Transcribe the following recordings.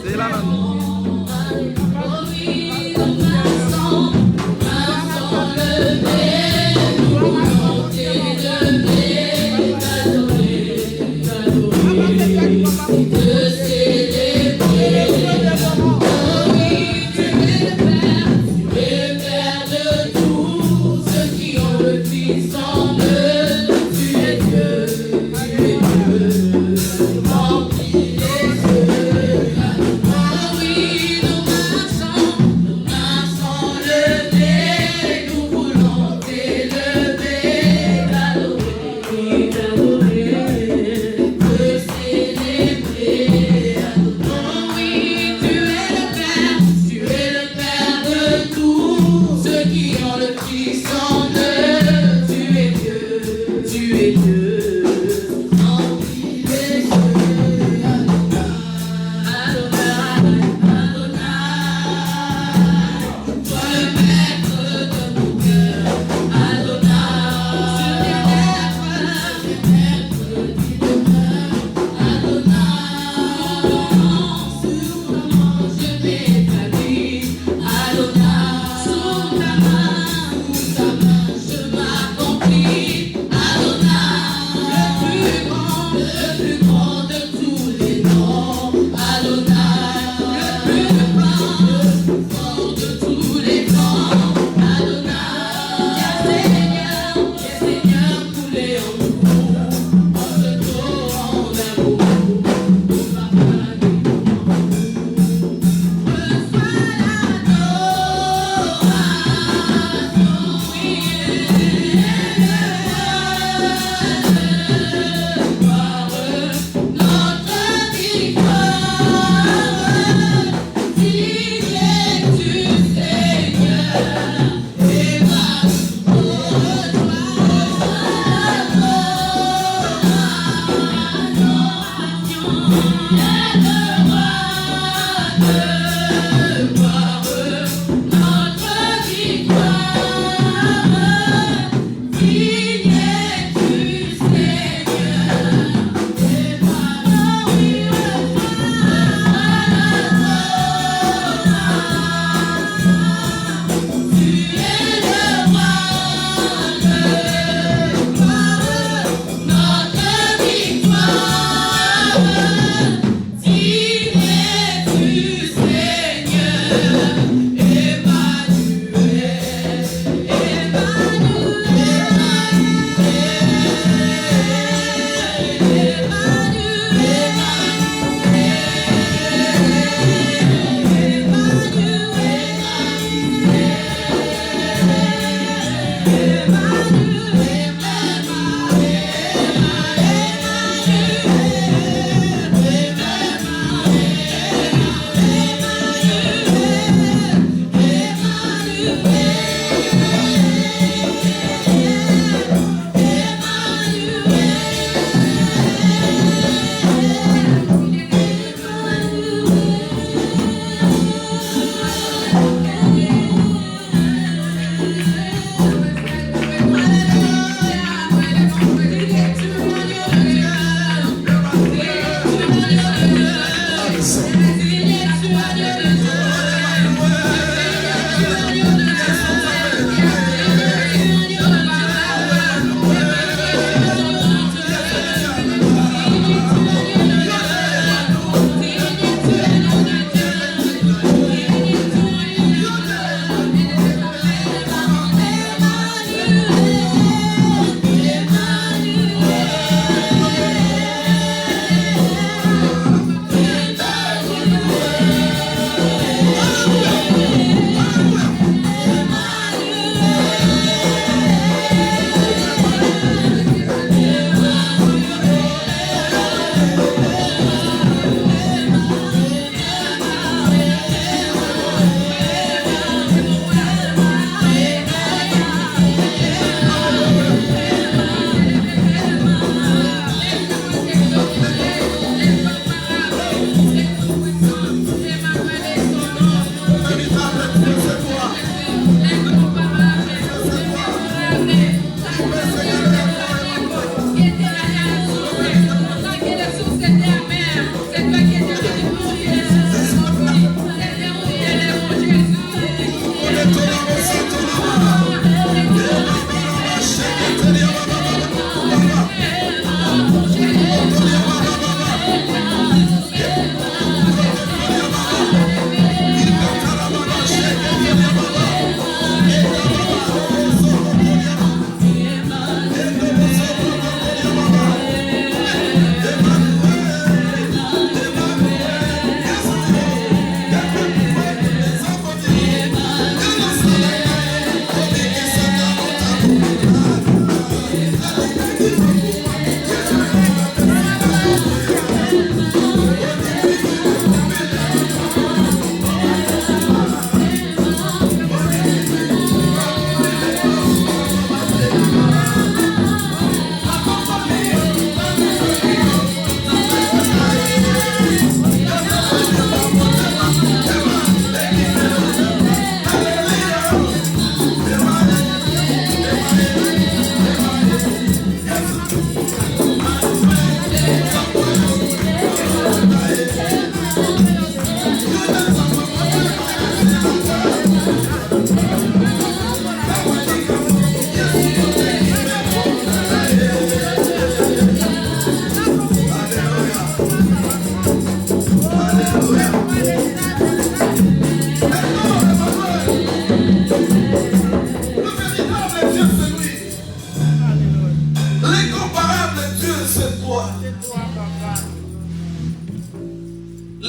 C'est là, là.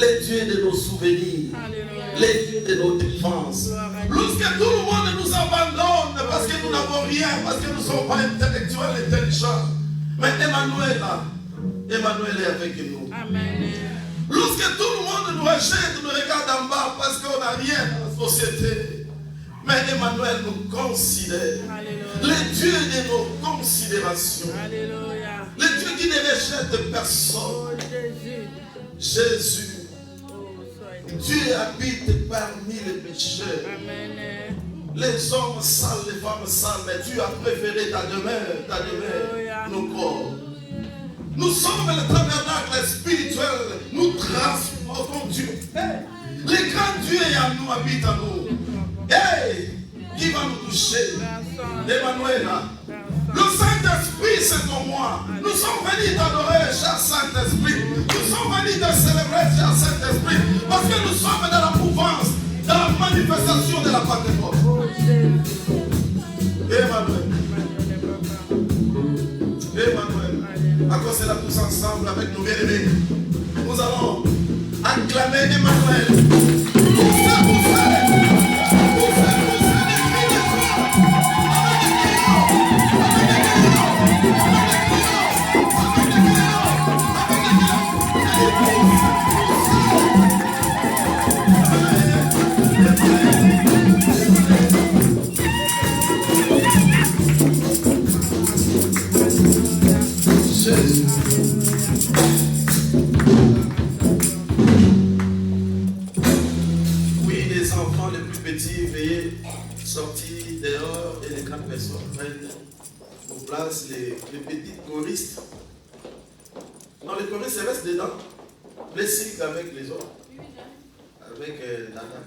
les dieux de nos souvenirs, les dieux de nos défenses. Lorsque tout le monde nous abandonne parce que nous n'avons rien, parce que nous ne sommes pas intellectuels, intelligents. Mais Emmanuel est avec nous. Amen. Lorsque tout le monde nous rejette, nous regarde en bas parce qu'on n'a rien dans la société. Mais Emmanuel nous considère. Alléluia. Les dieux de nos considérations. Alléluia. Les dieux qui ne rejettent personne. Oh Jésus. Jésus. Oh, sois Dieu habite parmi les pécheurs. Amen. Les hommes sales, les femmes sales, mais Dieu a préféré ta demeure, nos corps. Nous sommes le tabernacle spirituel, nous transportons Dieu. Le grand Dieu est en nous, habite en nous. Hey, qui va nous toucher? Emmanuel, le Saint-Esprit c'est en moi. Nous sommes venus t'adorer, cher Saint-Esprit. Nous sommes venus te célébrer, cher Saint-Esprit, parce que nous sommes dans la mouvance, dans la manifestation de la Pentecôte. Emmanuel. Emmanuel. À cause de là tous ensemble avec nos bien-aimés, nous allons acclamer Emmanuel. Oui, les enfants les plus petits, veuillez sortir dehors et les grandes personnes prennent vos places, les petits choristes. Non, les choristes restent dedans. Les cycles avec les autres. Avec Dada.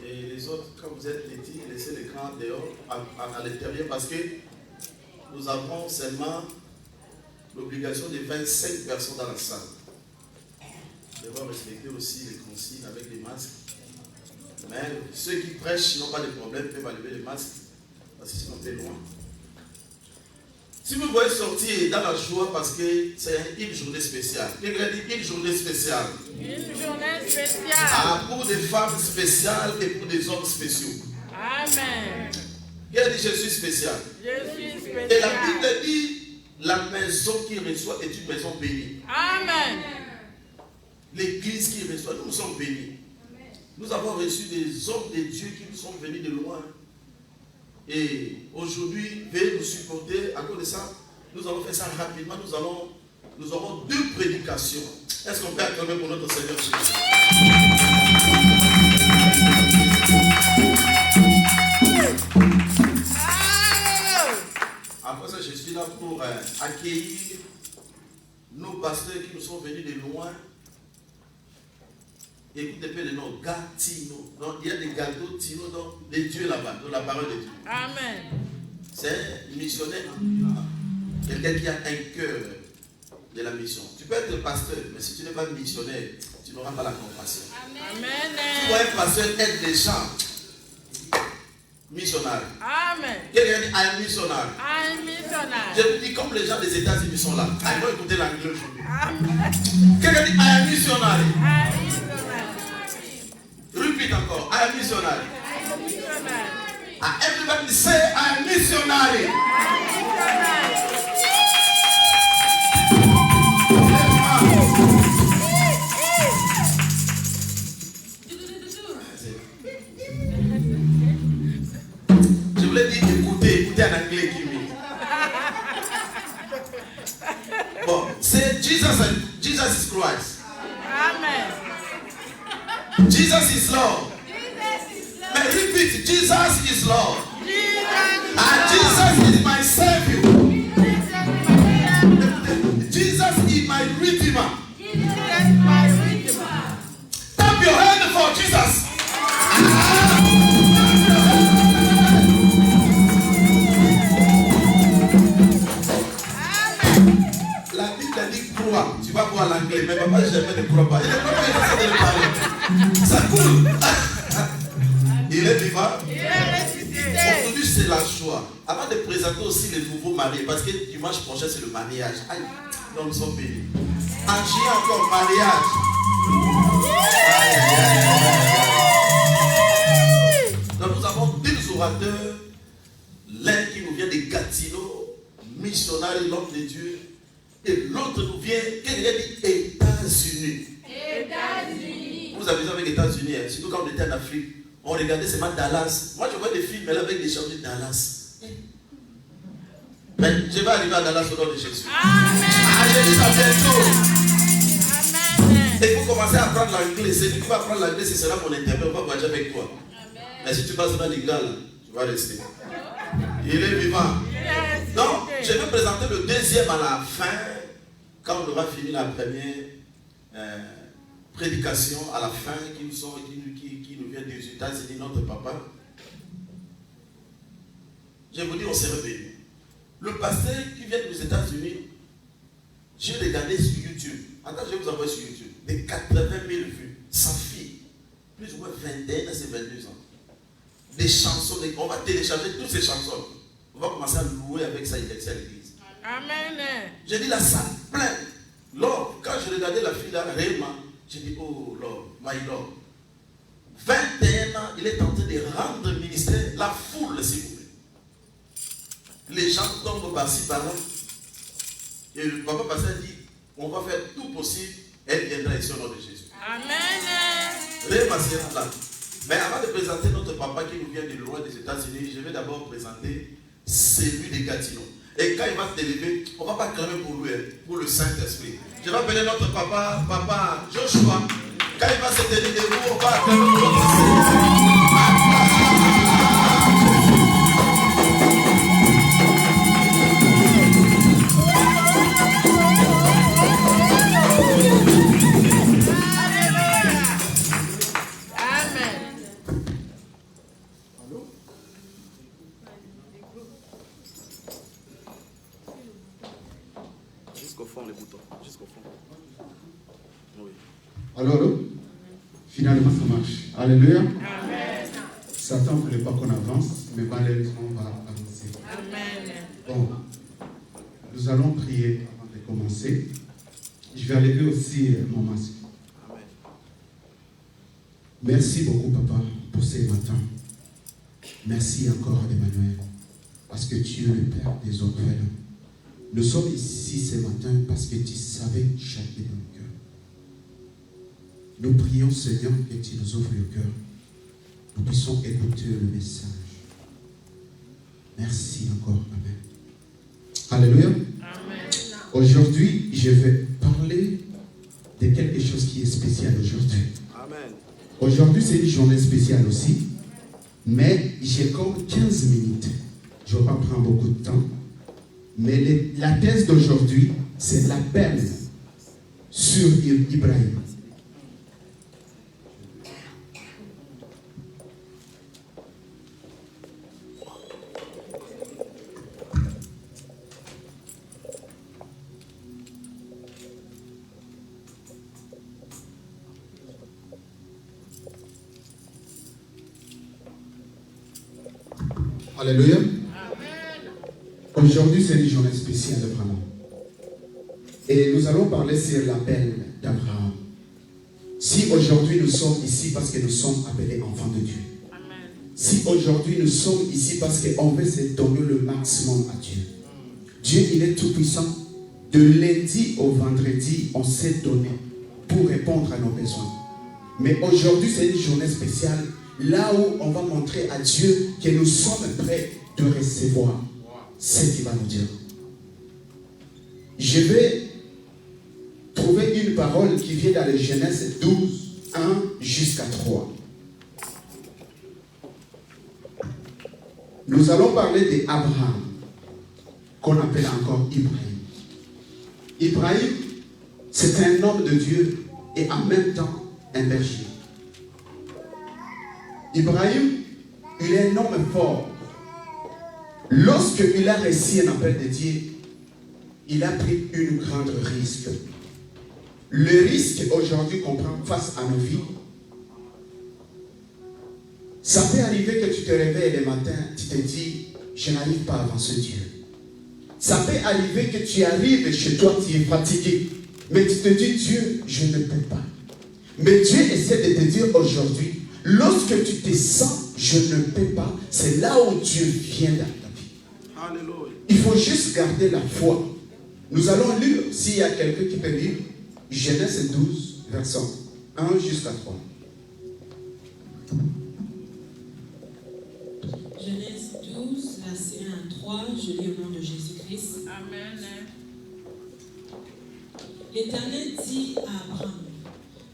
Et les autres, quand vous êtes petits, laissez les grands dehors, à l'intérieur, parce que nous avons seulement l'obligation de 25 personnes dans la salle. Nous devons respecter aussi les consignes avec les masques. Mais ceux qui prêchent n'ont pas de problème, peuvent enlever les masques, parce qu'ils sont très loin. Si vous voulez sortir dans la joie, parce que c'est une journée spéciale. Quelqu'un dit une journée spéciale. Une journée spéciale. Ah, pour des femmes spéciales et pour des hommes spéciaux. Amen. Quelqu'un dit je suis spécial. Je suis spécial. Et la Bible dit la maison qui reçoit est une maison bénie. Amen. L'église qui reçoit, nous sommes bénis. Nous avons reçu des hommes de Dieu qui nous sont venus de loin. Et aujourd'hui, veuillez nous supporter. À cause de ça, nous allons faire ça rapidement. Nous aurons 2 prédications. Est-ce qu'on peut acclamer pour notre Seigneur Jésus? Après ça, je suis là pour accueillir nos pasteurs qui nous sont venus de loin. Écoutez un peu le nom, Gatino. Donc, il y a des gâteaux Tino, donc des dieux là-bas, dans la parole de Dieu. Amen. C'est un missionnaire, quelqu'un qui a un cœur de la mission. Tu peux être pasteur, mais si tu n'es pas missionnaire, tu n'auras pas la compassion. Amen. Tu vois un pasteur aide des gens missionnaires. Amen. Quelqu'un dit un missionnaire. Un missionnaire. Je vous dis comme les gens des États-Unis sont là. Ils vont écouter l'anglais aujourd'hui. Amen. Quelqu'un dit un missionnaire. Un missionnaire. Repeat encore. Un missionnaire. Un missionnaire. Everybody say un missionnaire. Un missionnaire. Je voulais dire écoutez en anglais qui me. Bon, c'est Jesus Christ. Amen. Jesus is Lord. Mais repeat, Jesus is Lord. And Jesus is my Savior. Jesus is my Redeemer. Tap your hand for Jesus. La Bible a dit crois. Tu vas voir l'anglais, mais papa jamais ne croit pas. Il ne croit pas, il essaie de le parler. Ça coule. Il est vivant. Il est ressuscité. Aujourd'hui, c'est la joie. Avant de présenter aussi les nouveaux mariés, parce que dimanche prochain, c'est le mariage. Aïe, donc nous sommes bénis. En juillet encore, mariage. Donc nous avons deux orateurs, l'un qui nous vient de Gatineau, missionnaire et l'homme de Dieu, et l'autre nous vient, qu'est-ce qu'il a dit, États-Unis. États-Unis. Vous avez vu avec les États-Unis, hein? Surtout quand on était en Afrique, on regardait seulement Dallas. Moi je vois des films là avec des chants de Dallas. Mais je vais arriver à Dallas au nom de Jésus. Amen. Ah, je dis ça bientôt. Amen. Et pour commencer à apprendre l'anglais, celui qui va apprendre l'anglais, ce sera mon interprète, on va voyager avec toi. Amen. Mais si tu passes dans l'Église, tu vas rester. Il est vivant. Donc, je vais présenter le deuxième à la fin, quand on aura fini la première prédication, à la fin, qui nous vient des États-Unis, notre papa. Je vous dis, on s'est réveillé. Le pasteur qui vient des États-Unis, j'ai regardé sur YouTube. Attends, je vais vous envoyer sur YouTube. Des 80 000 vues. Sa fille, plus ou moins 21 à ses 22 ans. Des chansons, on va télécharger toutes ces chansons. On va commencer à louer avec ça ici à l'église. Amen. J'ai dit la salle pleine. Lord, quand je regardais la fille là, réellement, j'ai dit, oh Lord, my Lord. 21 ans, il est en train de rendre ministère la foule, s'il vous plaît. Les gens tombent par-ci, par-là. Et le papa pasteur dit, on va faire tout possible, elle viendra ici au nom de Jésus. Amen. Réellement, c'est là. Mais avant de présenter notre papa qui nous vient de loin des États-Unis, je vais d'abord présenter celui de Gatineau. Et quand il va se lever, on ne va pas cramer pour lui, pour le Saint-Esprit. Je vais appeler notre papa, papa Joshua. Quand il va se tenir debout, on va acclamer notre Seigneur. Jusqu'au fond, les boutons. Jusqu'au fond. Oui. Alors, finalement, ça marche. Alléluia. Amen. Satan ne voulait pas qu'on avance, mais malheureusement, on va avancer. Amen. Bon, nous allons prier avant de commencer. Je vais enlever aussi mon masque. Amen. Merci beaucoup, papa, pour ces matins. Merci encore, Emmanuel, parce que tu es le Père des orphelins. Nous sommes ici ce matin parce que tu savais chacun de nos cœurs. Nous prions, Seigneur, que tu nous ouvres le cœur. Nous puissions écouter le message. Merci encore. Amen. Alléluia. Amen. Aujourd'hui, je vais parler de quelque chose qui est spécial aujourd'hui. Amen. Aujourd'hui, c'est une journée spéciale aussi. Mais j'ai comme 15 minutes. Je ne vais pas prendre beaucoup de temps. Mais la thèse d'aujourd'hui, c'est l'appel sur Ibrahim. Alléluia. Aujourd'hui, c'est une journée spéciale vraiment. Et nous allons parler sur l'appel d'Abraham. Si aujourd'hui nous sommes ici parce que nous sommes appelés enfants de Dieu. Amen. Si aujourd'hui nous sommes ici parce qu'on veut se donner le maximum à Dieu. Dieu, il est tout puissant. De lundi au vendredi, on s'est donné pour répondre à nos besoins. Mais aujourd'hui, c'est une journée spéciale. Là où on va montrer à Dieu que nous sommes prêts de recevoir ce qu'il va nous dire. Je vais trouver une parole qui vient dans les Genèse 12, 1 jusqu'à 3. Nous allons parler d'Abraham, qu'on appelle encore Ibrahim. Ibrahim, c'est un homme de Dieu et en même temps un berger. Ibrahim, il est un homme fort. Lorsqu'il a reçu un appel de Dieu, il a pris une grande risque. Le risque aujourd'hui qu'on prend face à nos vies, ça peut arriver que tu te réveilles le matin, tu te dis, je n'arrive pas à avancer Dieu. Ça peut arriver que tu arrives chez toi, tu es fatigué, mais tu te dis, Dieu, je ne peux pas. Mais Dieu essaie de te dire aujourd'hui, lorsque tu te sens, je ne peux pas, c'est là où Dieu vient dans ta vie. Alléluia. Il faut juste garder la foi. Nous allons lire, s'il y a quelqu'un qui peut lire, Genèse 12, verset 1 jusqu'à 3. Genèse 12, verset 1 à 3, je lis au nom de Jésus-Christ. Amen. L'Éternel dit à Abraham,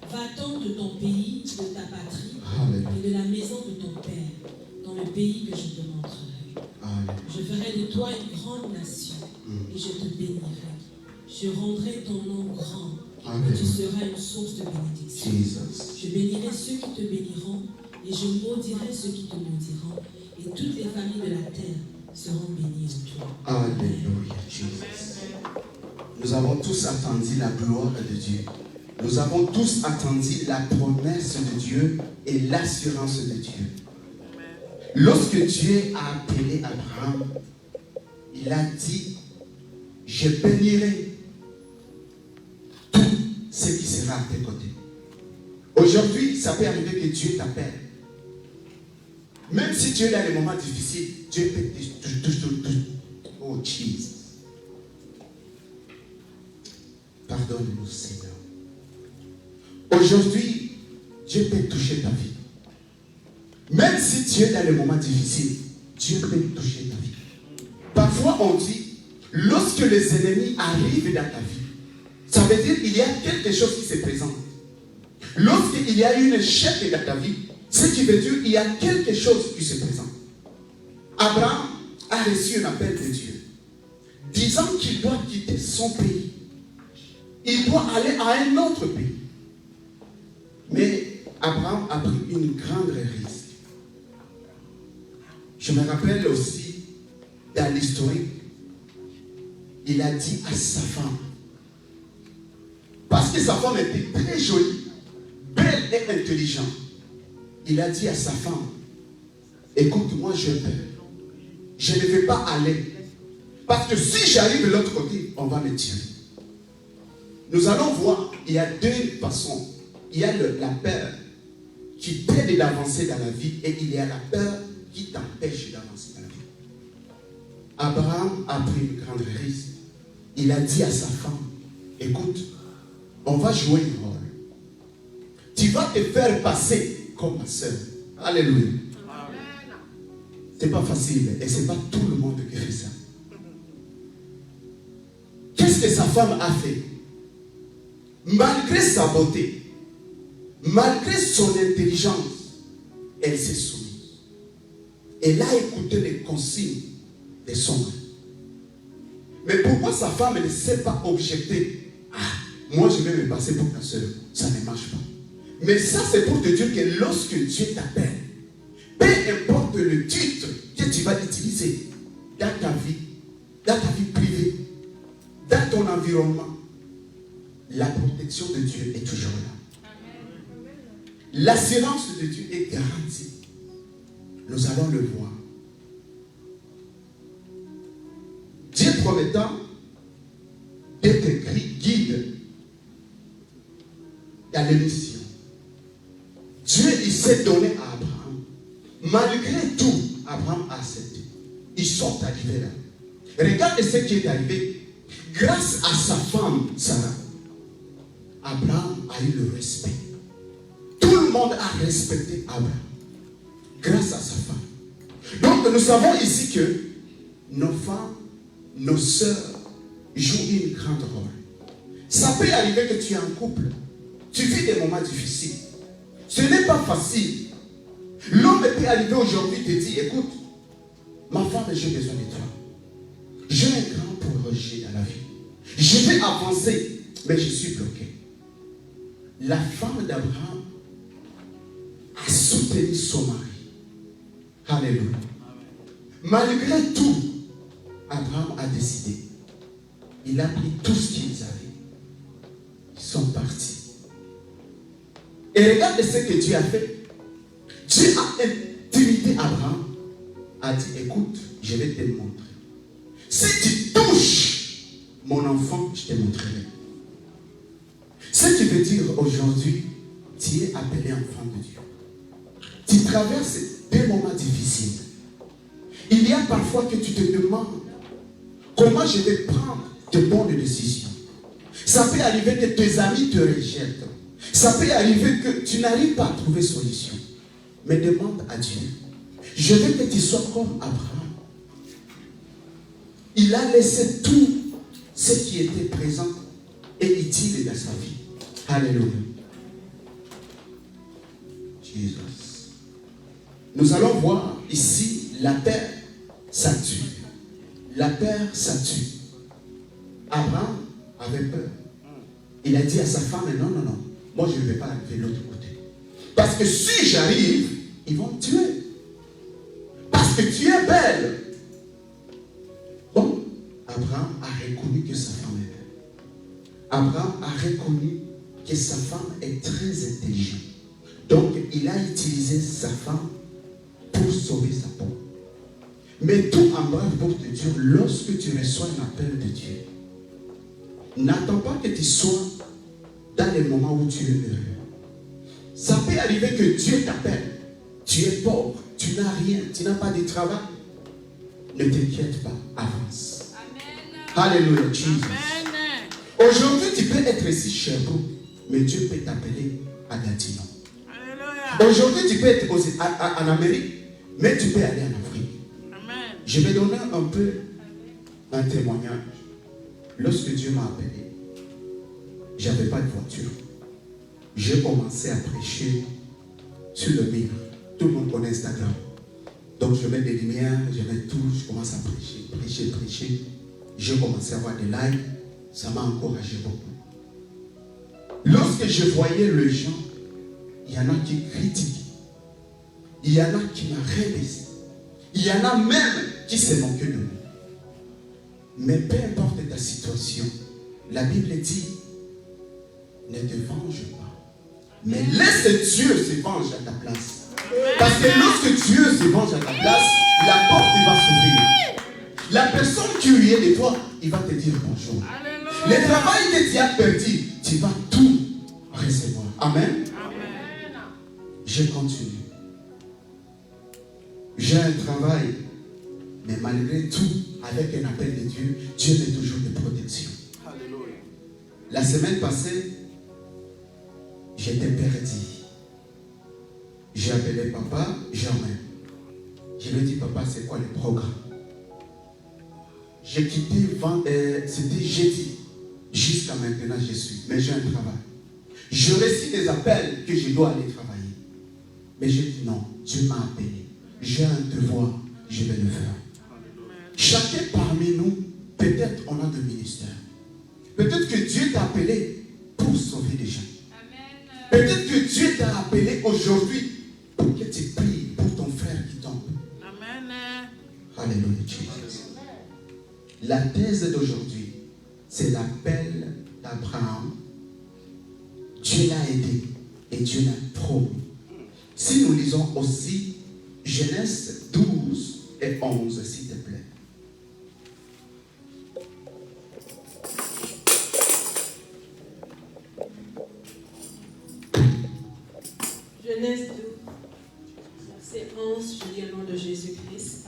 va-t'en de ton pays, de ta patrie, Alléluia. et de la maison de ton père, dans le pays que je te montrerai. Alléluia. Je ferai de toi une grande nation, et je te bénirai. Je rendrai ton nom grand, et tu seras une source de bénédiction. Jesus. Je bénirai ceux qui te béniront, et je maudirai ceux qui te maudiront, et toutes les familles de la terre seront bénies en toi. Alléluia, Jesus. Nous avons tous attendu la gloire de Dieu. Nous avons tous attendu la promesse de Dieu et l'assurance de Dieu. Lorsque Dieu a appelé Abraham, il a dit, je bénirai tout ce qui sera à tes côtés. Aujourd'hui, ça peut arriver que Dieu t'appelle. Même si Dieu est dans les moments difficiles, Dieu peut te... Oh, Jesus. Pardonne-nous, Seigneur. Aujourd'hui, Dieu peut toucher ta vie. Même si tu es dans les moments difficiles, Dieu peut toucher ta vie. Parfois, on dit, lorsque les ennemis arrivent dans ta vie, ça veut dire qu'il y a quelque chose qui se présente. Lorsqu'il y a une échec dans ta vie, ce qui veut dire qu'il y a quelque chose qui se présente. Abraham a reçu un appel de Dieu, disant qu'il doit quitter son pays. Il doit aller à un autre pays. Mais Abraham a pris une grande risque. Je me rappelle aussi, dans l'historique, il a dit à sa femme, parce que sa femme était très jolie, belle et intelligente, il a dit à sa femme, écoute, moi je peur. Je ne vais pas aller. Parce que si j'arrive de l'autre côté, on va me tuer. Nous allons voir, il y a deux façons. Il y a la peur qui t'aide d'avancer dans la vie et il y a la peur qui t'empêche d'avancer dans la vie. Abraham a pris une grande risque. Il a dit à sa femme, écoute, on va jouer un rôle. Tu vas te faire passer comme ma soeur. Alléluia. C'est pas facile et c'est pas tout le monde qui fait ça. Qu'est-ce que sa femme a fait? Malgré sa beauté, malgré son intelligence, elle s'est soumise. Elle a écouté les consignes de son mari. Mais pourquoi sa femme ne s'est pas objectée? Ah, moi je vais me passer pour ta soeur. Ça ne marche pas. Mais ça c'est pour te dire que lorsque Dieu t'appelle, peu importe le titre que tu vas utiliser dans ta vie privée, dans ton environnement, la protection de Dieu est toujours là. L'assurance de Dieu est garantie. Nous allons le voir. Dieu promettant d'être guide dans l'émission. Dieu, il s'est donné à Abraham. Malgré tout, Abraham a accepté. Ils sont arrivés là. Regarde ce qui est arrivé. Grâce à sa femme, Sarah, Abraham a eu le respect. Tout le monde a respecté Abraham. Grâce à sa femme. Donc nous savons ici que nos femmes, nos sœurs jouent une grande rôle. Ça peut arriver que tu es en couple. Tu vis des moments difficiles. Ce n'est pas facile. L'homme peut arriver aujourd'hui et te dire, écoute, ma femme, j'ai besoin de toi. J'ai un grand projet dans la vie. Je vais avancer, mais je suis bloqué. La femme d'Abraham a soutenu son mari. Alléluia. Malgré tout, Abraham a décidé. Il a pris tout ce qu'ils avaient. Ils sont partis. Et regarde ce que Dieu a fait. Dieu a intimidé Abraham. A dit, écoute, je vais te montrer. Si tu touches mon enfant, je te montrerai. Ce qui veut dire aujourd'hui, tu es appelé enfant de Dieu. Tu traverses des moments difficiles. Il y a parfois que tu te demandes comment je vais prendre de bonnes décisions. Ça peut arriver que tes amis te rejettent. Ça peut arriver que tu n'arrives pas à trouver solution. Mais demande à Dieu. Je veux que tu sois comme Abraham. Il a laissé tout ce qui était présent et utile dans sa vie. Alléluia. Jésus. Nous allons voir ici la terre, ça tue. La terre, ça tue. Abraham avait peur. Il a dit à sa femme, non, non, non, moi je ne vais pas arriver de l'autre côté. Parce que si j'arrive, ils vont me tuer. Parce que tu es belle. Bon, Abraham a reconnu que sa femme est belle. Abraham a reconnu que sa femme est très intelligente. Donc, il a utilisé sa femme pour sauver sa peau. Mais tout en brave pour te dire, lorsque tu reçois un appel de Dieu, n'attends pas que tu sois dans les moments où tu es heureux. Ça peut arriver que Dieu t'appelle. Tu es pauvre, tu n'as rien, tu n'as pas de travail. Ne t'inquiète pas, avance. Amen. Alléluia, Jesus. Amen. Aujourd'hui, tu peux être ici chez vous, mais Dieu peut t'appeler à Gatineau. Aujourd'hui, tu peux être en Amérique, mais tu peux aller en Afrique. Amen. Je vais donner un peu un témoignage. Lorsque Dieu m'a appelé, je n'avais pas de voiture. J'ai commencé à prêcher sur le mur. Tout le monde connaît Instagram. Donc je mets des lumières, je mets tout, je commence à prêcher. J'ai commencé à avoir des likes. Ça m'a encouragé beaucoup. Lorsque je voyais les gens, il y en a qui critiquent. Il y en a qui m'ont rabaissé. Il y en a même qui se moquent de moi. Mais peu importe ta situation, la Bible dit, ne te venge pas. Mais laisse Dieu se venger à ta place. Parce que lorsque Dieu se venge à ta place, la porte va s'ouvrir. La personne qui est de toi, il va te dire bonjour. Le travail que tu as perdu, tu vas tout recevoir. Amen. Je continue. J'ai un travail, mais malgré tout, avec un appel de Dieu, Dieu met toujours de protection. Alléluia. La semaine passée, j'étais perdu. J'ai appelé papa Germain. Je lui ai dit, papa, c'est quoi le programme? J'ai quitté, c'était jeudi. Jusqu'à maintenant, je suis. Mais j'ai un travail. Je reçois des appels que je dois aller travailler. Mais j'ai dit non, Dieu m'a appelé. J'ai un devoir, je vais le faire. Chacun parmi nous, peut-être on a des ministères. Peut-être que Dieu t'a appelé pour sauver les gens. Peut-être que Dieu t'a appelé aujourd'hui pour que tu pries pour ton frère qui tombe. Amen. Alléluia, Jesus. La thèse d'aujourd'hui, c'est l'appel d'Abraham. Dieu l'a aidé et Dieu l'a promis. Si nous lisons aussi Genèse 12 et 11, s'il te plaît. Genèse 12, verset 11, je lis au nom de Jésus-Christ.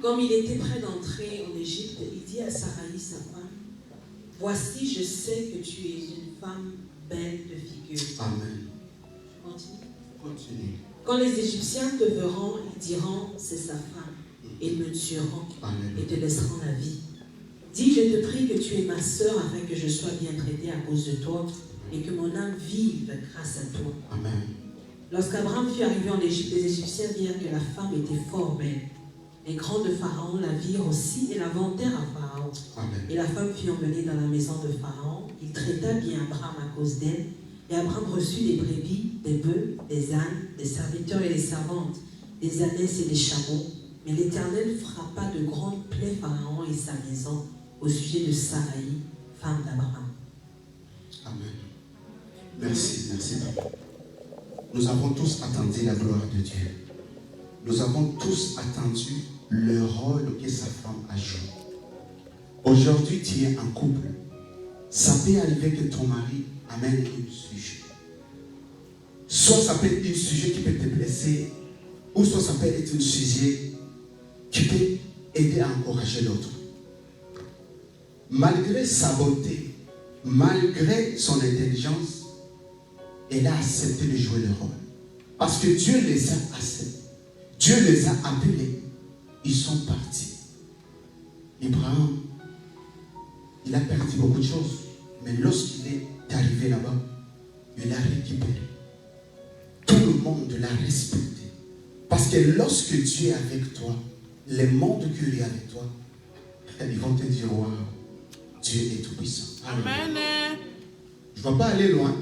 Comme il était prêt d'entrer en Égypte, il dit à Sarai, sa femme, « Voici, je sais que tu es une femme belle de figure. » Amen. Je continue. Continue. Quand les Égyptiens te verront, ils diront, c'est sa femme. Ils me tueront. Amen. Et te laisseront la vie. Dis, je te prie que tu es ma sœur afin que je sois bien traitée à cause de toi et que mon âme vive grâce à toi. Amen. Lorsqu'Abraham fut arrivé en Égypte, les Égyptiens virent que la femme était fort belle. Les grands de Pharaon la virent aussi et la vantèrent à Pharaon. Amen. Et la femme fut emmenée dans la maison de Pharaon. Il traita bien Abraham à cause d'elle. Et Abraham reçut des brebis, des bœufs, des ânes, des serviteurs et des servantes, des ânesses et des chameaux. Mais l'Éternel frappa de grandes plaies Pharaon et sa maison au sujet de Sarai, femme d'Abraham. Amen. Merci, merci. Nous avons tous attendu la gloire de Dieu. Nous avons tous attendu le rôle que sa femme a joué. Aujourd'hui, tu es en couple. Ça peut arriver que ton mari amène une sujet. soit ça peut être un sujet qui peut te blesser, ou soit ça peut être un sujet qui peut aider à encourager l'autre. Malgré sa beauté, malgré son intelligence, elle a accepté de jouer le rôle. Parce que Dieu les a acceptés. Dieu les a appelés. Ils sont partis. Abraham, il a perdu beaucoup de choses. Mais lorsqu'il est arrivé là-bas, il a récupéré. Tout le monde l'a respecté. Parce que lorsque Dieu est avec toi, les mondes qui sont avec toi, ils vont te dire, waouh, Dieu est tout puissant. Amen. Je ne vais pas aller loin.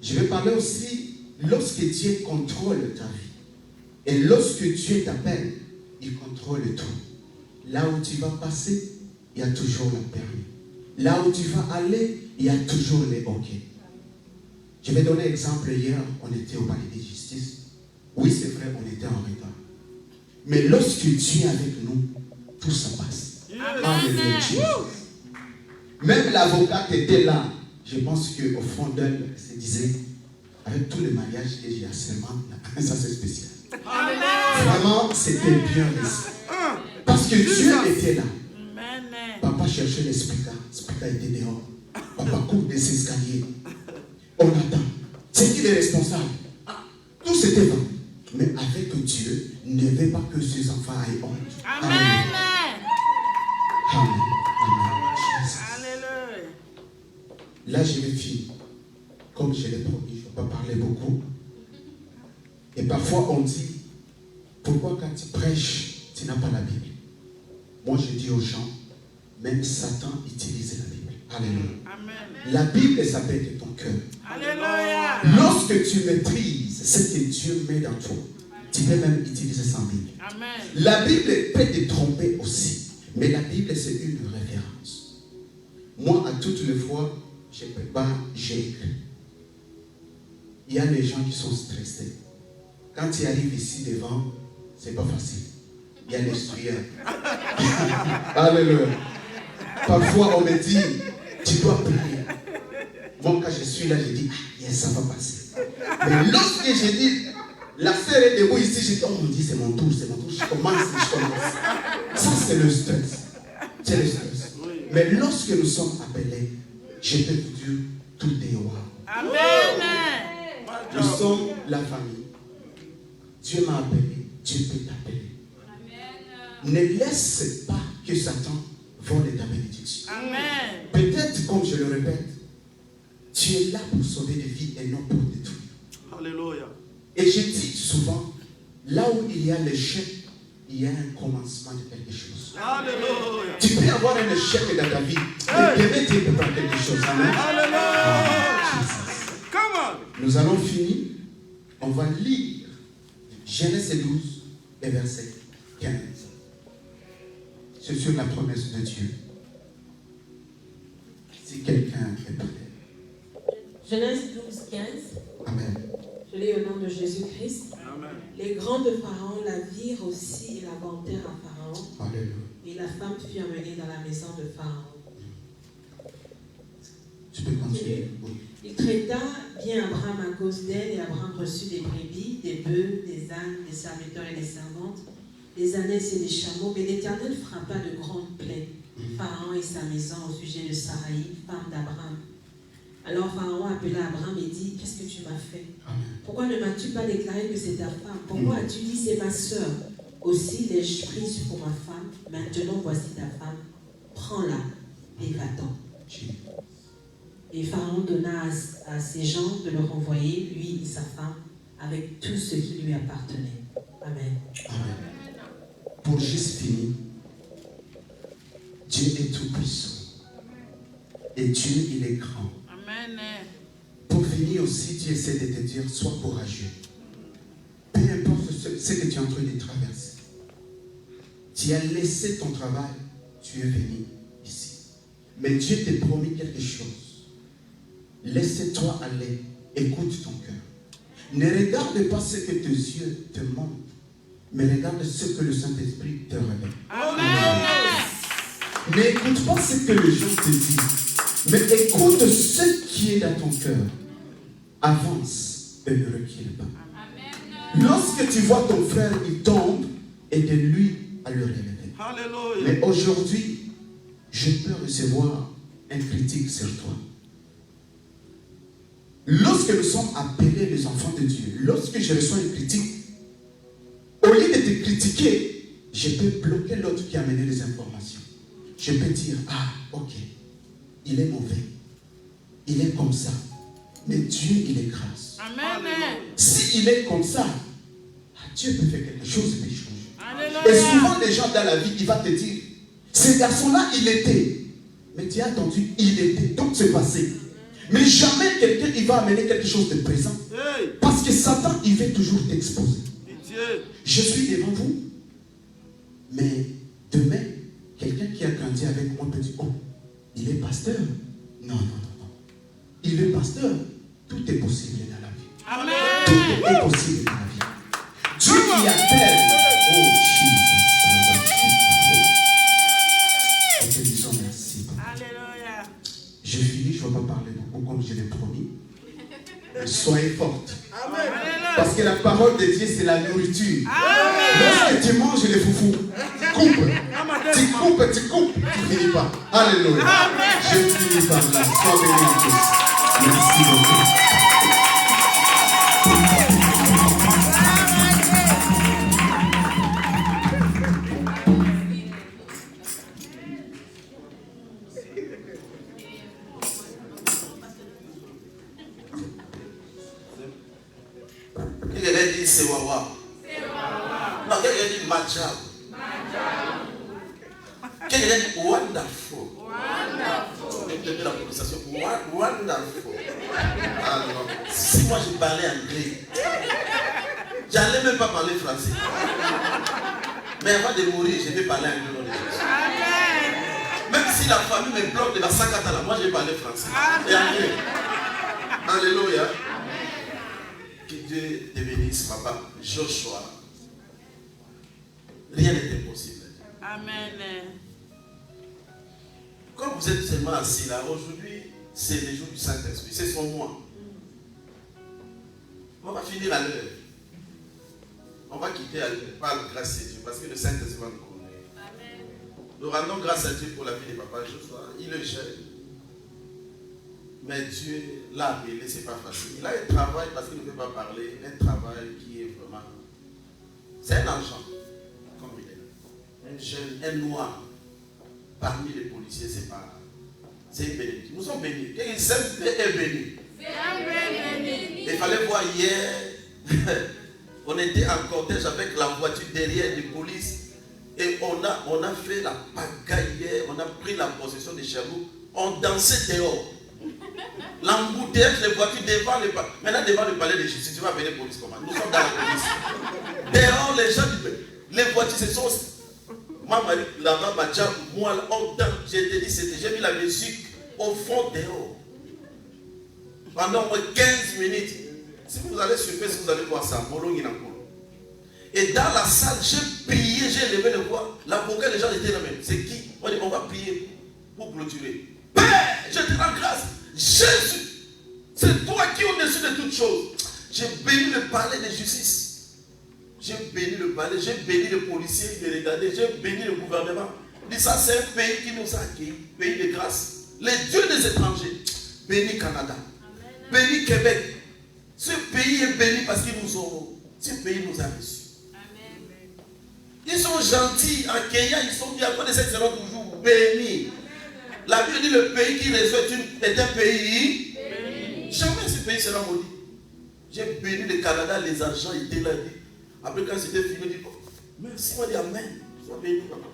Je vais parler aussi lorsque Dieu contrôle ta vie. Et lorsque Dieu t'appelle, il contrôle tout. Là où tu vas passer, il y a toujours le permis. Là où tu vas aller, il y a toujours les OK. Je vais donner un exemple. Hier, on était au palais de justice. Oui, c'est vrai, on était en retard. Mais lorsque Dieu est avec nous, tout ça passe. Même l'avocate était là. Je pense qu'au fond d'elle, elle se disait, avec tous les mariages que j'ai actuellement, ça c'est spécial. Vraiment, c'était bien laissé. Parce que Dieu était là. Papa cherchait les speakers. Speaker était dehors. Papa court des escaliers. On attend. C'est qui est responsable? Tout c'était bon. Mais avec Dieu, ne veut pas que ses enfants aient honte. Amen. Amen. Amen. Alléluia. Là, je vais finir. Comme je l'ai promis, je ne vais pas parler beaucoup. Et parfois, on dit, pourquoi quand tu prêches, tu n'as pas la Bible? Moi, je dis aux gens, même Satan utilise la Bible. Alléluia. Amen. La Bible, ça peut être ton cœur. Alléluia. Lorsque tu maîtrises ce que Dieu met dans toi, tu peux même utiliser sans Bible. Amen. La Bible peut te tromper aussi. Mais la Bible, c'est une référence. Moi, à toutes les fois, je ne peux pas, j'ai écrit. Il y a des gens qui sont stressés. Quand ils arrivent ici devant, c'est pas facile. Il y a les sueurs. Alléluia. Parfois, on me dit, tu dois prier. Moi, quand je suis là, je dis, yes, ça va passer. Mais lorsque je dis, la sœur est debout ici, je dis, oh mon Dieu, c'est mon tour. Je commence. Ça, c'est le stress. C'est le stress. Mais lorsque nous sommes appelés, je peux vous dire, tout est wow. Amen. Nous sommes la famille. Dieu m'a appelé, Dieu peut t'appeler. Ne laisse pas que Satan vole ta bénédiction. Amen. Peut-être, comme je le répète, tu es là pour sauver des vies et non pour détruire. Alléluia. Et je dis souvent, là où il y a l'échec, il y a un commencement de quelque chose. Alléluia. Tu peux avoir un échec dans ta vie, mais demain tu peux prendre quelque chose. Amen. Alléluia. Come on. Nous allons finir. On va lire Genèse 12 et verset 15. C'est sur la promesse de Dieu. Si quelqu'un est prêt. Genèse 12, 15. Amen. Je lis au nom de Jésus-Christ. Amen. Les grands de Pharaon la virent aussi et la vantèrent à Pharaon. Alléluia. Et la femme fut emmenée dans la maison de Pharaon. Tu peux continuer. Oui. Il traita bien Abraham à cause d'elle, et Abraham reçut des brebis, des bœufs, des ânes, des serviteurs et des servantes, des ânesses et des chameaux. Mais l'Éternel frappa de grandes plaies Pharaon et sa maison au sujet de Sarai, femme d'Abraham. Alors Pharaon appela Abraham et dit, qu'est-ce que tu m'as fait? Amen. Pourquoi ne m'as-tu pas déclaré que c'est ta femme? Pourquoi as-tu dit c'est ma sœur? Aussi l'ai-je prise pour ma femme. Maintenant voici ta femme. Prends-la et va-t'en. Et Pharaon donna à ses gens de le renvoyer, lui et sa femme, avec tout ce qui lui appartenait. Amen. Amen. Pour juste finir, Dieu est tout puissant. Et Dieu, il est grand. Amen. Pour finir aussi, Dieu essaie de te dire, sois courageux. Peu importe ce que tu es en train de traverser. Tu as laissé ton travail, tu es venu ici. Mais Dieu t'a promis quelque chose. Laisse-toi aller, écoute ton cœur. Ne regarde pas ce que tes yeux te montrent, mais regarde ce que le Saint-Esprit te révèle. Amen. N'écoute pas ce que les gens te disent, mais écoute ce qui est dans ton cœur. Avance ne recule pas. Lorsque tu vois ton frère, il tombe, aide-lui à le relever. Alléluia. Mais aujourd'hui, je peux recevoir une critique sur toi. Lorsque nous sommes appelés les enfants de Dieu, lorsque je reçois une critique, au lieu de te critiquer, je peux bloquer l'autre qui a amené les informations. Je peux dire, ah, ok, il est mauvais, il est comme ça, mais Dieu, il est grâce. Amen. S'il est comme ça, Dieu peut faire quelque chose et changer. Alléluia. Et souvent, les gens dans la vie, il va te dire, ce garçon-là, il était. Mais tu as entendu, il était. Donc, c'est passé. Mais jamais quelqu'un, il va amener quelque chose de présent. Parce que Satan, il veut toujours t'exposer. Je suis devant vous. Mais demain, quelqu'un qui a grandi avec moi peut dire, oh, il est pasteur. Non, non, non, non. Il est pasteur. Tout est possible dans la vie. Amen. Tout est possible dans la vie. Dieu qui appelle. Oh, Jesus. Nous te disons merci. Alléluia. Je finis, je ne vais pas parler beaucoup comme je l'ai promis. Mais soyez fortes. Amen. Parce que la parole de Dieu, c'est la nourriture. Amen. Lorsque tu manges les foufous, tu coupes, tu finis pas. Alléluia. Amen. Je finis par là. Sois béni à tous. Merci beaucoup. Quelqu'un dit c'est Wawa. Non, quelqu'un dit Majab. Quelqu'un dit wonderful. Wonderful. La prononciation. Wonderful. Alors, si moi je parlais anglais, j'allais même pas parler français. Mais avant de mourir, je vais parler anglais dans les choses. Même si la famille me bloque de la Sakatala, moi je vais parler français. Et anglais. Alléluia. Que Dieu te bénisse, papa. Joshua. Rien n'est impossible. Amen. Comme vous êtes seulement assis là, aujourd'hui, c'est le jour du Saint-Esprit. C'est son mois. On va finir à l'heure. On va quitter à l'heure par grâce de Dieu, parce que le Saint-Esprit va nous connaître. Nous rendons grâce à Dieu pour la vie de papa Joshua. Il est jeune. Mais Dieu l'a appelé, c'est pas facile. Il a un travail parce qu'il ne peut pas parler, un travail qui est vraiment. C'est un agent, comme il est. Un jeune, un noir. Parmi les policiers, c'est pas. C'est béni. Nous sommes bénis. Et il est béni. Il fallait voir hier, on était en cortège avec la voiture derrière des polices. Et on a fait la pagaille hier, on a pris la possession de Cherbourg, on dansait dehors. L'embouteillage des voitures devant le palais. Maintenant, devant le palais de justice, tu vas venir police comment? Nous sommes dans la police. Dehors, les gens, les voitures, ce sont. Moi, là-bas, moi, j'ai mis la musique au fond dehors. Pendant moins 15 minutes. Si vous allez sur Facebook, vous allez voir ça. Et dans la salle, j'ai prié, j'ai levé le voix. L'avocat, les gens étaient là même. C'est qui? On dit, on va prier pour clôturer. Père, je te rends grâce. Jésus, c'est toi qui es au-dessus de toutes choses. J'ai béni le palais de justice. J'ai béni le palais, j'ai béni les policiers de regarder, j'ai béni le gouvernement. Dis ça, c'est un pays qui nous a accueillis, pays de grâce. Les dieux des étrangers. Béni Canada. Amen. Béni Québec. Ce pays est béni parce qu'ils nous ont. Ce pays nous a reçus. Amen. Ils sont gentils, accueillants, ils sont bien. Après cette semaine toujours bénis. La Bible dit le pays qui reçoit est un pays béni. Jamais ce pays sera maudit. J'ai béni le Canada, les agents étaient là. Après quand c'était fini, il dit merci, moi dit amen. Sois béni, papa.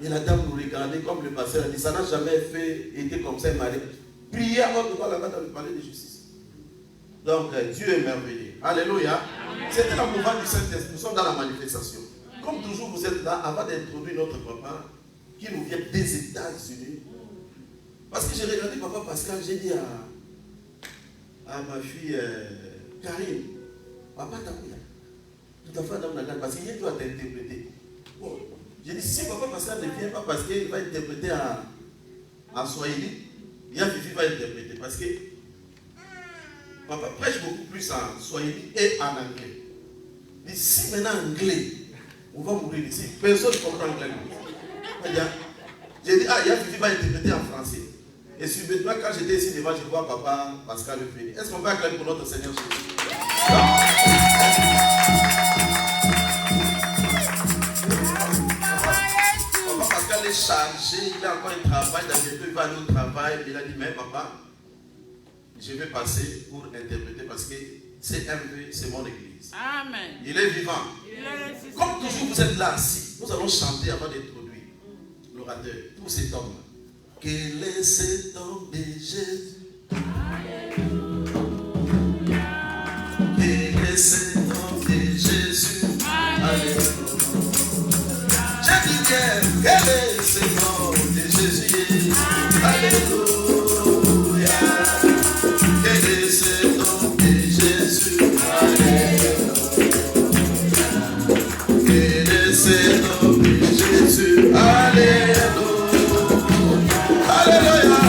Et la dame nous regardait comme le pasteur a dit, ça n'a jamais été comme ça, Marie. Priez avant de voir là-bas dans le palais de justice. Donc Dieu est merveilleux. Alléluia. C'était la mouvement du Saint-Esprit. Nous sommes dans la manifestation. Comme toujours, vous êtes là avant d'introduire notre papa qui nous vient des États-Unis. Parce que j'ai regardé papa Pascal, j'ai dit à ma fille Karine, papa t'as vu là. Tout à fait, parce qu'il doit t'interpréter. Bon, j'ai dit, si papa Pascal ne vient pas parce qu'il va interpréter en Swahili, bien Fifi va interpréter. Parce que Papa prêche beaucoup plus en swahili et en anglais. Mais si maintenant anglais, on va mourir ici. Personne ne comprend anglais. J'ai dit, ah, il y a Fifi va interpréter en français. Et subitement, quand j'étais ici devant, je vois Papa Pascal le Félix. Est-ce qu'on peut acclamer pour notre Seigneur Jésus? Papa Pascal est chargé, il a encore un travail, bientôt il va aller au travail. Il a dit, mais papa, je vais passer pour interpréter parce que CMV, c'est mon église. Amen. Il est vivant. Comme toujours, vous êtes là assis. Nous allons chanter avant d'introduire l'orateur pour cet homme. Quel est cet homme de Jésus? Alléluia. Quel est cet homme de Jésus? Alléluia. J'ai dit quel est cet homme de Jésus? Alléluia. Quel est cet homme de Jésus? Alléluia. Quel est cet homme de Jésus? Alléluia. Alléluia,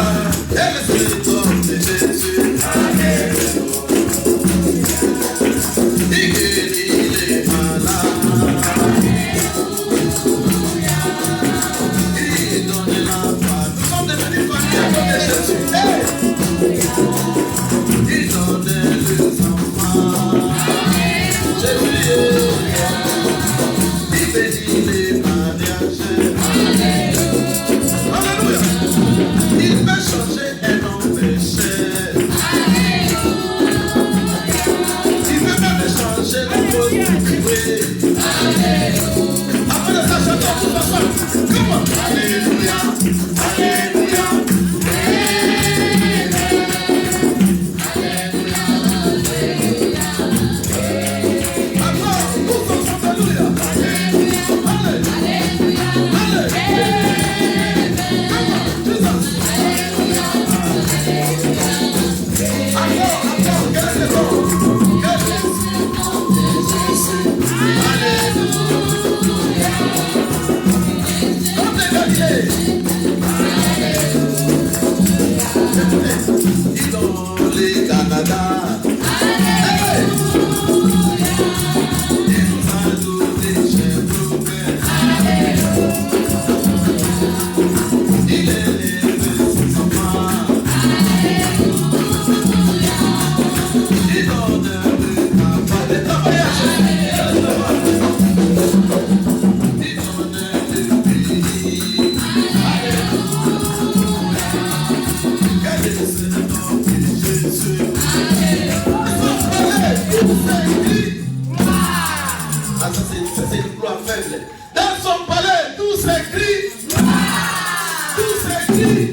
elle est cet homme de Jésus. Alléluia. Il guérit les malades. Il donne la foi. Nous sommes devenus famille de Jésus. Il donne les enfants. Jésus, il bénit les mariages. Alléluia. Il peut changer un homme péché. Il peut même changer la cause privée. Après ça, chantons tous ensemble. Comment? Alléluia. Alléluia. Alors, tous ensemble, alléluia. Alléluia. Alléluia. Dans son palais, tout s'écrit. Tout s'écrit.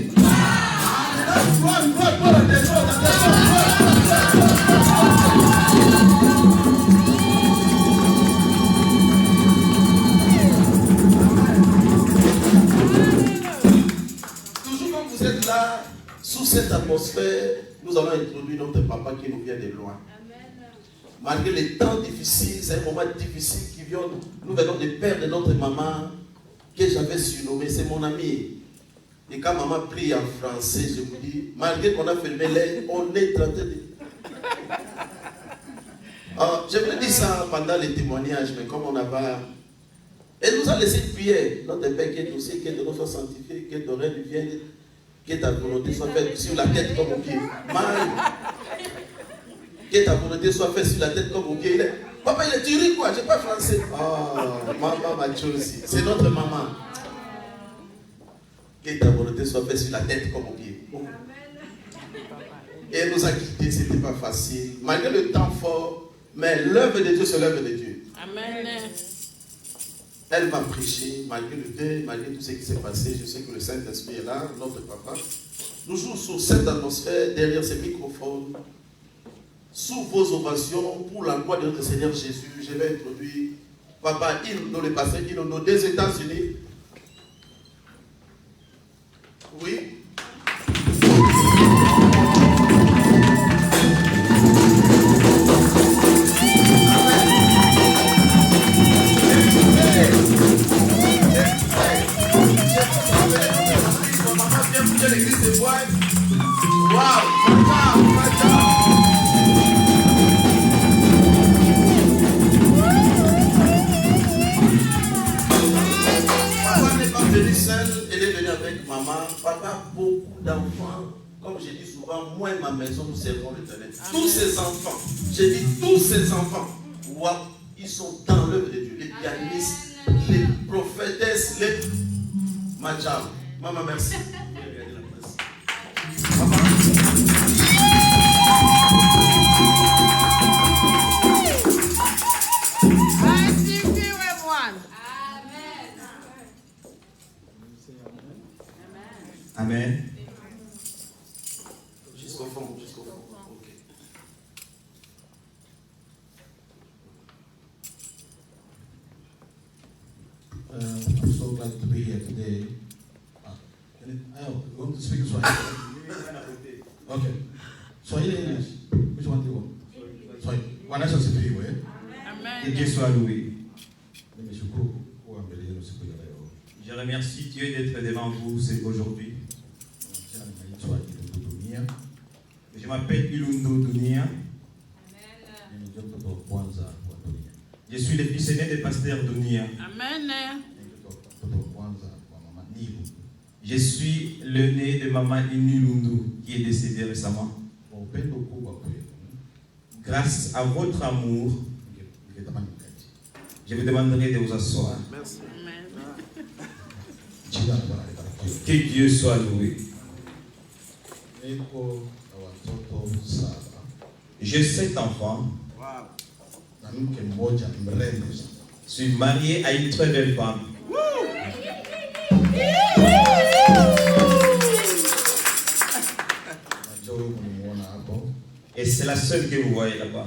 Toujours quand vous êtes là, sous cette atmosphère, nous allons introduire notre papa qui nous vient de loin. Malgré les temps difficiles, c'est un moment difficile qui vient. Nous venons de perdre notre maman que j'avais surnommée, c'est mon amie. Et quand maman prie en français, je vous dis, malgré qu'on a fermé l'air, on est en train de... Je vous dis ça pendant les témoignages, mais comme on n'a pas... Elle nous a laissé une prière. Notre Père qui est au ciel, que ton nom soit sanctifié, que ton règne vienne, que ta volonté soit faite sur la tête comme au pied. Que ta volonté soit faite sur la tête comme au pied. Papa, il est tué quoi? Je n'ai pas français. Maman m'a tué aussi. C'est notre maman. Que ta volonté soit faite sur la tête comme au pied. Et elle nous a quittés, ce n'était pas facile. Malgré le temps fort, mais l'œuvre de Dieu, c'est l'œuvre de Dieu. Amen. Elle m'a prêché, malgré le deuil, malgré tout ce qui s'est passé. Je sais que le Saint-Esprit est là, notre papa. Nous jouons sur cette atmosphère, derrière ces microphones, sous vos ovations, pour la gloire de notre Seigneur Jésus. Je vais introduire Papa Hino, le pasteur Hino des États-Unis. Oui. L'église de Bois. Waouh! j'ai dit souvent, moi et ma maison, nous servons l'Éternel. Tous ces enfants, j'ai dit tous ces enfants, wow, ils sont dans l'œuvre de Dieu. Les pianistes, les prophétesses, les Majam. Maman, merci. Maman. Amen. Jusqu'au fond, jusqu'au fond. Ok. I'm so glad to be here today. You want to speak in Swahili? Okay. Swahili English? Which one do you want? Swahili. Bwana Yesu asifiwe. Amen. Que Dieu soit loué. Nimeshukuru kuwa mbele yenu siku ya leo. Je remercie Dieu d'être devant vous aujourd'hui. Jina linaitwa Ilundo Dunia. Je m'appelle Ilundo Dunia. Mimi ndio mtoto wa kwanza wa dunia. Je suis le fils aîné du pasteur Dunia. Amen. Mimi ndio mtoto wa kwanza wa mama Nilu. Je suis le né de maman Inulundu qui est décédée récemment. Kwa upendo kubwa kwenu, Grâce à votre amour, ningetamani mkaje. je vous demanderai de vous asseoir. Merci. Amen. Jina la Bwana libarikiwe. Que Dieu soit loué. Niko na watoto 7 J'ai 7 enfants. Wow. na mke mmoja mrembo sana. Je suis marié à une très belle femme. Najua huyu mnimuona hapo. Et c'est la seule que vous voyez là-bas.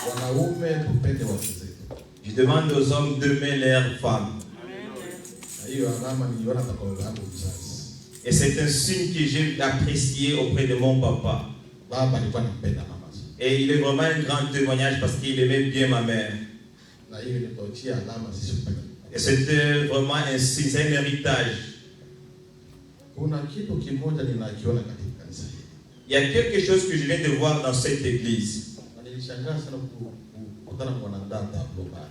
Wanaume tupende wake zetu. Je demande aux hommes d'aimer leurs femmes. Na hiyo alama niliona kwa baba yangu mzazi. Et c'est un signe que j'ai apprécié auprès de mon papa. Baba alikuwa anampenda mama sana. Et il est vraiment un grand témoignage parce qu'il aimait bien ma mère. Na hiyo ilitochia alama sisi kupenda. Et c'était vraiment un signe, c'est un héritage. Kuna kitu kimoja ninakiona katika kanisa hili. Il y a quelque chose que je viens de voir dans cette église. Na nilishangaa sana kukutana kwa mwanadada tablo pale.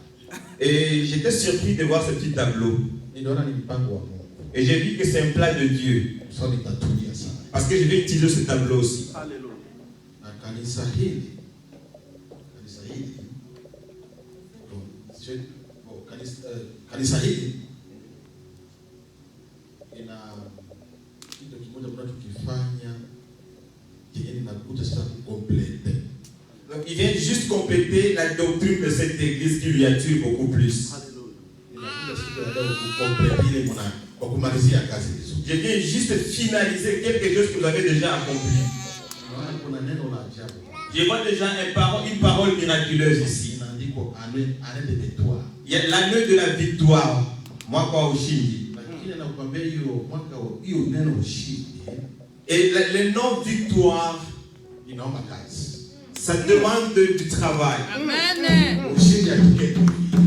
Et j'étais surpris de voir ce petit tableau. Niliona ni mpango wa Mungu. Et j'ai vu que c'est un plan de Dieu. Sasa nitatulia sana. Parce que je vais utiliser ce tableau aussi. Alléluia. Na kanisa hili kanisa hili ina kitu kimoja tunachokifanya kile ninakuta sasa complete. Donc il vient juste compléter la doctrine de cette église qui lui attire beaucoup plus. Alléluia. Ninakuta siku ya leo kucomplete ile kwa kumalizia kazi hizo. Je viens juste finaliser quelque chose que vous avez déjà accompli. Kuna neno la ajabu. Je vois déjà une parole miraculeuse ici. Inaandikwa année de victoire. Il y a l'année de la victoire. Moi kwa ushindi. Lakini nakwambia hiyo mwaka hiyo neno ushindi. Et le nom victoire, Inaomba kazi. ça demande du travail. Amen. Ushindi atoke.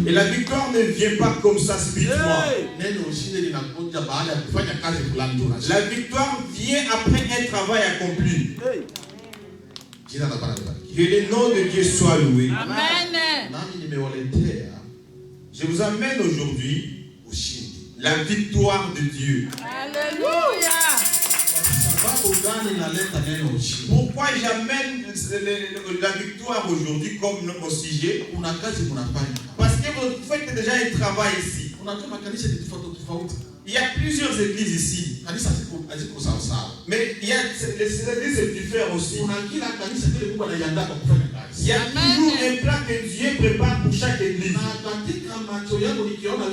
Et la victoire ne vient pas comme ça spirituellement. Neno ushindi linakuja baada ya kufanya kazi fulani tu. La victoire vient après un travail accompli. Hey. Jina la Bwana libarikiwe. Que le nom de Dieu soit loué. Amen. Nami nimewaletea Je vous amène aujourd'hui ushindi. la victoire de Dieu. Alléluia. Sababu gani naleta neno ushindi? Pourquoi j'amène la victoire aujourd'hui comme mon sujet? Kuna kazi mnafanya. Parce que vous faites déjà un travail ici. Unajua makanisa ni tofauti tofauti. Il y a plusieurs églises ici. Kanisa haziko sawa sawa. Mais il y a les églises diffèrent aussi. Kuna kila kanisa kile Mungu anaiandaa kwa kufanya kazi. Il y a toujours un plan que Dieu prépare pour chaque église. Na katika macho yangu nikiona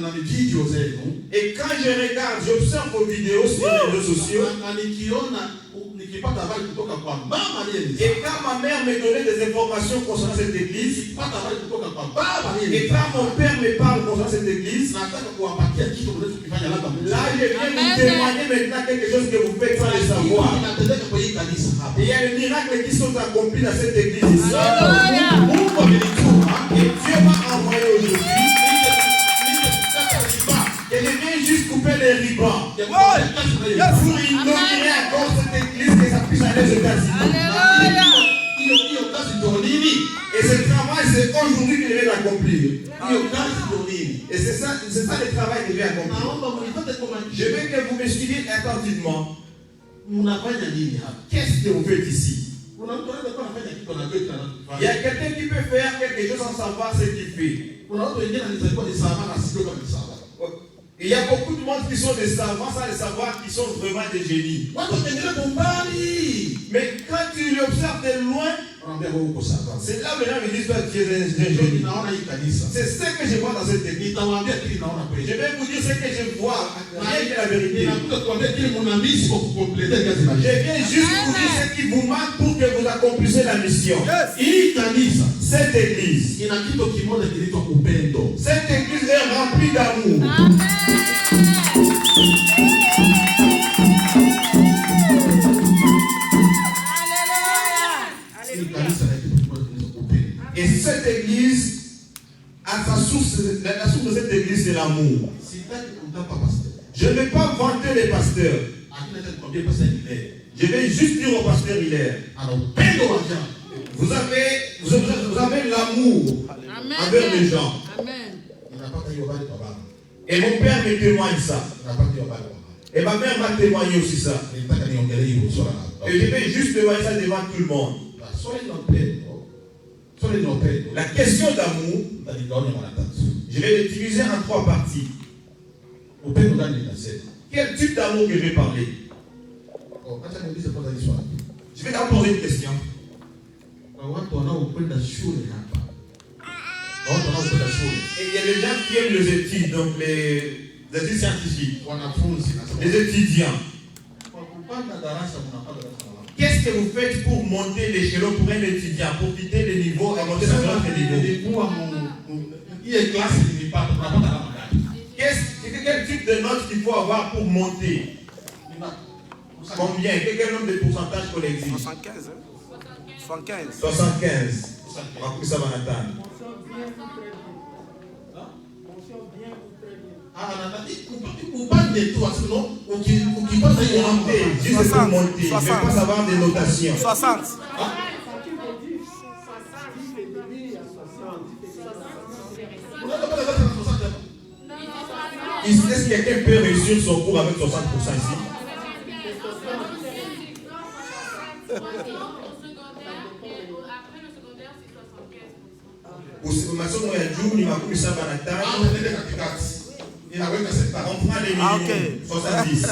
na video zenu, Et quand je regarde, j'observe vos vidéos sur les réseaux sociaux. na nikiona nikipata habari kutoka kwa mama aliyeniza. Et quand ma mère me donnait des informations concernant cette église, Nikipata habari kutoka kwa baba et aliyeniza. quand mon père me parle concernant cette église, Nataka kuwapatia kitu mnachokifanya labda là je viens vous témoigner maintenant quelque chose que vous faites sans le savoir. inatendeka kwa hii kanisa hapa. Et il y a des miracles qui sont accomplis dans cette église ici. Alléluia. Mungu amenituma Et Dieu m'a envoyé aujourd'hui. nije kukata riba. Et je viens juste couper les ribans Ya kufanya kazi na Yesu. pour inaugurer encore cette église que ça puisse aller aux États-Unis. Alléluia. Hiyo kazi ndio nini? Et ce travail, c'est aujourd'hui que je vais l'accomplir. Hiyo kazi ndio nini? Et Et c'est ça le travail que j'ai accompli. Je veux que vous me suiviez attentivement. Qu'est-ce que vous faites ici? Il y a quelqu'un qui peut faire quelque chose sans savoir ce qu'il fait. Il y a beaucoup de monde qui sont des savants sans le savoir, qui sont vraiment des génies. Mais quand tu l'observes de loin, c'est là où les gens me disent que tu es un génie. C'est ce que je vois dans cette technique. Je vais vous dire ce que je vois. Rien que la vérité. Je viens juste vous dire ce qui vous manque pour que vous accomplissez la mission. Cette église. Cette église est remplie d'amour. Et cette église, à sa source, la source de cette église, c'est l'amour. Je ne vais pas vanter les pasteurs. Je vais juste dire au pasteur Hilaire. Vous avez l'amour envers les gens. Amen. Et mon père me témoigne ça. Et ma mère m'a témoigné aussi ça. Et je vais juste témoigner ça devant tout le monde. La question d'amour, je vais l'utiliser en 3 parties. Quel type d'amour que je vais parler? Je vais d'abord poser une question. Et il y a les gens qui aiment les études, donc les études scientifiques, les étudiants. Qu'est-ce que vous faites pour monter l'échelon pour un étudiant, pour quitter le niveau et monter dans un autre niveau? Quel type de note qu'il faut avoir pour monter? Combien? Quel nombre de pourcentage qu'on exige? 75. 75. On va ça va attendre. Juste pour monter, je ne vais pas savoir des notations. 60. Est-ce que quelqu'un peut réussir son cours avec 60% ici? On prend les minimums, 70.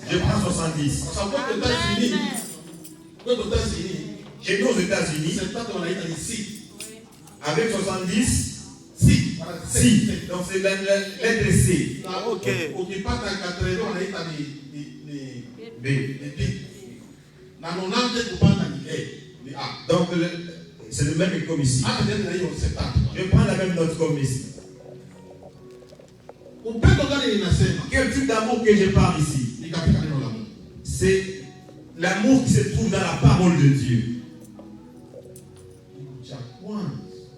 Je prends 70. Chez nous aux États-Unis, avec 70, si. Donc c'est la lettre C. B. Donc c'est le même comme ici. Je prends la même note comme ici. Quel type d'amour que je parle ici? C'est l'amour qui se trouve dans la parole de Dieu.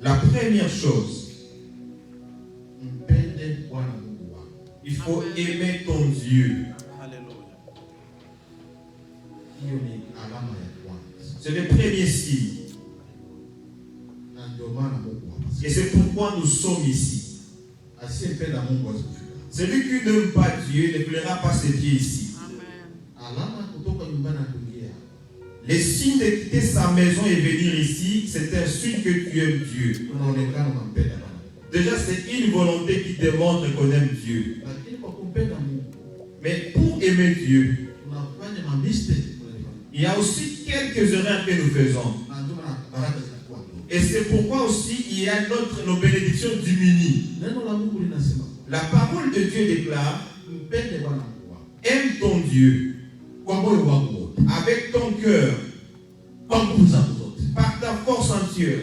La première chose, il faut aimer ton Dieu. C'est le premier signe. Et c'est pourquoi nous sommes ici. Celui qui n'aime pas Dieu ne plaira pas ses pieds ici. Les signes de quitter sa maison et venir ici, c'est un signe que tu aimes Dieu. Déjà, c'est une volonté qui démontre qu'on aime Dieu. Mais pour aimer Dieu, il y a aussi quelques erreurs que nous faisons. Et c'est pourquoi aussi il y a nos bénédictions diminuent. La parole de Dieu déclare: aime ton Dieu avec ton cœur, par ta force entière,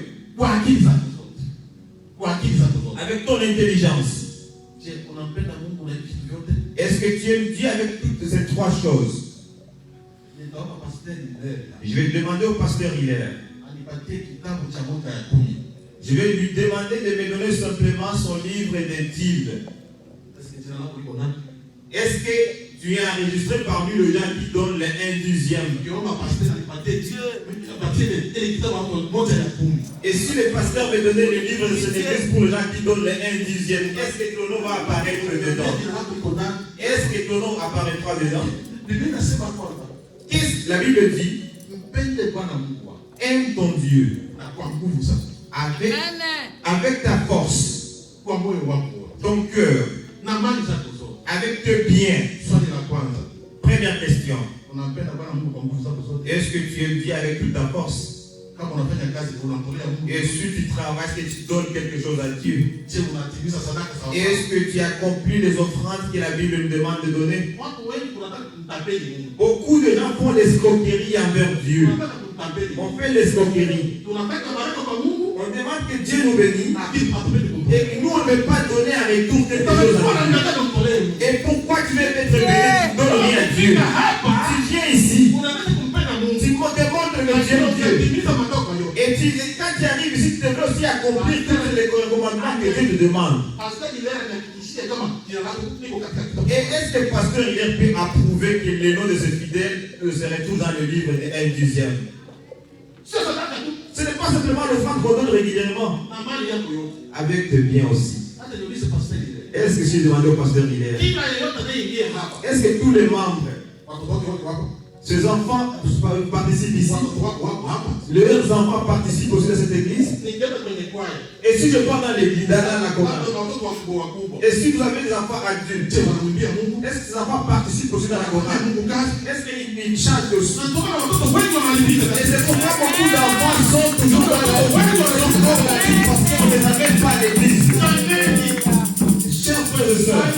avec ton intelligence. Est-ce que tu aimes Dieu avec toutes ces 3 choses? Je vais demander au pasteur Hilaire. Je vais lui demander de me donner simplement son livre d'études. Est-ce que tu es enregistré parmi les gens qui donnent les 1/10? Et si le pasteur veut donner le livre de cette église pour les gens qui donnent les 1/10, est-ce que ton nom va apparaître dedans? Est-ce que ton nom apparaîtra dedans? Qu'est-ce que la Bible dit? Aime ton Dieu avec ta force, ton cœur, avec tes biens. Première question. Est-ce que tu aimes Dieu avec toute ta force? Et si tu travailles, est-ce que tu donnes quelque chose à Dieu? Est-ce que tu accomplis les offrandes que la Bible nous demande de donner? Beaucoup de gens font l'escroquerie envers Dieu. On fait l'escroquerie. On demande que Dieu nous bénisse. Et nous, on ne veut pas donner en retour quelque chose à Dieu. Et pourquoi tu veux être béni? Tu ne donnes rien à Dieu. Tu viens ici. Tu me demandes que Dieu est Dieu. Et quand tu arrives ici, tu devrais aussi accomplir tous les commandements que Dieu te demande. Et est-ce que le pasteur Hilaire peut approuver que les noms de ses fidèles se retrouvent dans le livre de 1/10? Ce n'est pas simplement l'offrande qu'on donne régulièrement. Avec tes biens aussi. Est-ce que j'ai demandé au pasteur Hilaire? Est-ce que tous les membres, ces enfants participent ici? Leurs enfants participent aussi dans cette église? Et si je pars dans l'église, dans la chorale, et si vous avez des enfants adultes, est-ce que ces enfants participent aussi dans la chorale? Est-ce qu'ils chantent aussi? Et c'est pourquoi beaucoup d'enfants sont toujours dans la chorale parce qu'on ne les amène pas à l'église. Chers frères et sœurs,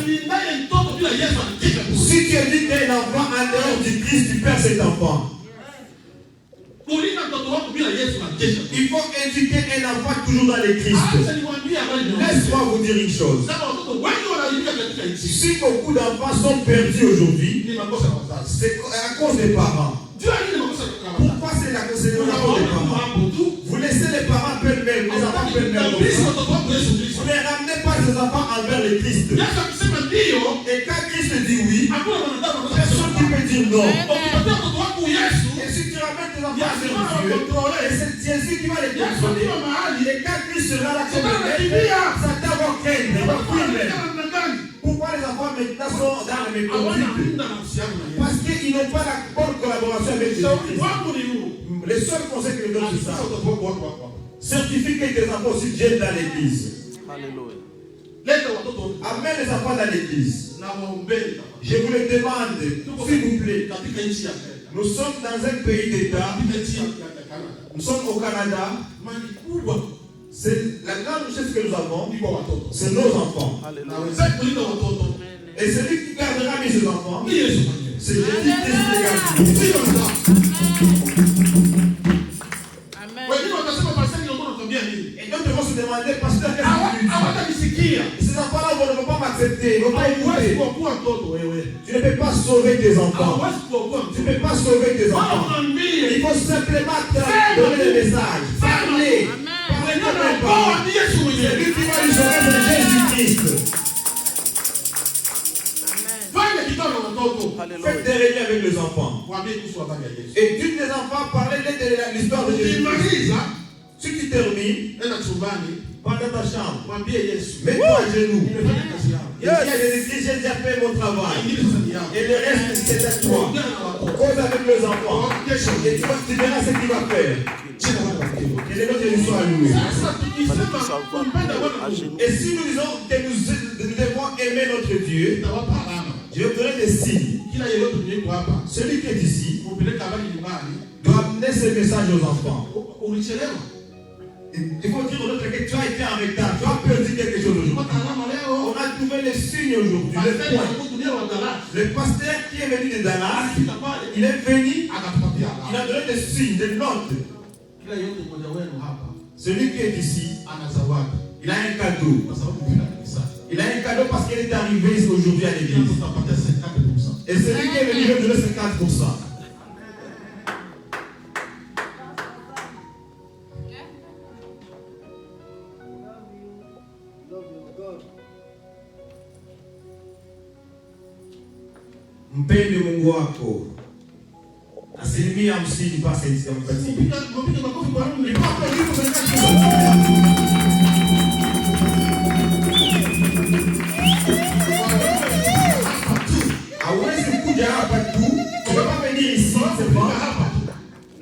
si tu dis qu'un enfant en dehors du Christ, tu perds cet enfant. Il faut éduquer un enfant toujours dans le Christ. Laisse-moi vous dire une chose. Si beaucoup d'enfants sont perdus aujourd'hui, c'est à cause des parents. Pourquoi c'est la cause des parents? Vous laissez les parents pêle-mêle, les enfants pêle-mêle. Vous ne ramenez pas les enfants envers le Christ. Et quand Christ dit oui, personne qui peut dire non. Et si tu ramènes tes enfants vers Dieu, et c'est Jésus qui va les consoler. Et quand Christ sera là comme Satan va craindre, pourquoi les enfants maintenant sont dans les méconduites? Parce qu'ils n'ont pas la bonne collaboration avec Jésus. Le seul conseil que je donne, c'est ça. Certifie que tes enfants aussi viennent dans l'église. Alléluia. Amène les enfants dans l'église. Je vous le demande, s'il vous plaît. Nous sommes dans un pays d'État. Nous sommes au Canada. C'est la grande richesse que nous avons. C'est nos enfants. Et celui qui gardera ses enfants, c'est Jésus-Christ. Et d'autres vont se demander, pasteur, qu'est-ce que tu dis? Ces enfants-là ne vont pas m'accepter, ne vont pas écouter. Tu ne peux pas sauver tes enfants. Tu ne peux pas sauver tes enfants. Il faut simplement donner le message. Parler. Parler comme un parent. C'est lui qui va lui sauver, c'est Jésus-Christ. Faites des réunions avec les enfants. Et dites les enfants, parlez-les de l'histoire de Jésus. Si tu termines, pas dans ta chambre, mets-toi à genoux. Il y a des églises, j'ai déjà fait mon travail. Et le reste, c'est à toi. Cause avec les enfants. Et tu verras ce qu'il va faire. Que les noms de Jésus soient loués. Et si nous disons que nous devons aimer notre Dieu, je vais vous donner des signes. Celui qui est ici doit amener ce message aux enfants. Il faut dire aux autres que tu as été en retard, tu as perdu quelque chose aujourd'hui. On a trouvé les signes aujourd'hui. Le pasteur qui est venu de Dallas, il est venu, il a donné des signes, des notes. Celui qui est ici, il a un cadeau. Il a un cadeau parce qu'il est arrivé aujourd'hui à l'église. Et celui qui est venu, il va donner 50%. Mpende Mungu wako. Asilimia 50 basi nitampatia. Tu ne peux pas venir ici, c'est pas.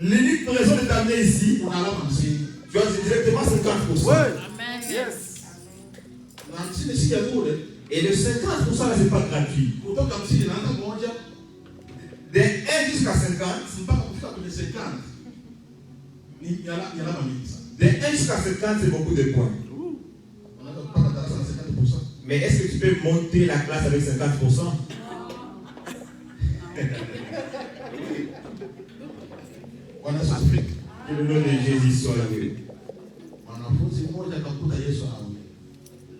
L'unique raison de t'amener ici, tu as directement 50%. Amen. Yes. Et le 50% là, c'est pas gratuit. De 1 jusqu'à 50, de 1 jusqu'à 50, c'est beaucoup de points. Mais est-ce que tu peux monter la classe avec 50%? Que le nom de Jésus soit loué.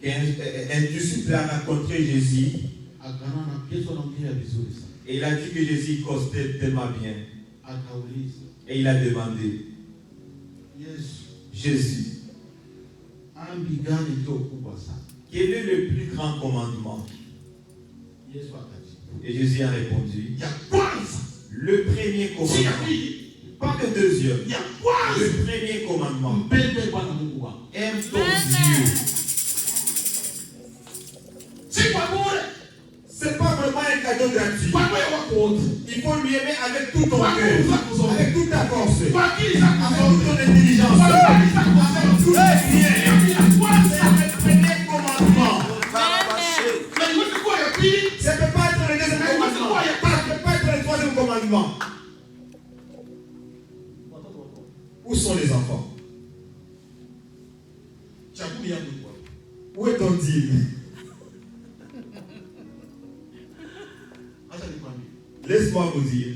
Un disciple a rencontré Jésus et il a dit que Jésus costait tellement bien. Et il a demandé, Jésus, quel est le plus grand commandement? Et Jésus a répondu, le premier commandement, pas le deuxième, le premier commandement, aime ton Dieu. C'est pas vraiment un cadeau gratuit. Il faut lui aimer avec tout ton cœur, avec toute ta force, avec toute ton intelligence, avec tout tes biens. C'est le premier commandement. Ça ne peut pas être le deuxième commandement. Ça ne peut pas être le troisième commandement. Où sont les enfants? Où est ton dîme? Laisse-moi vous dire,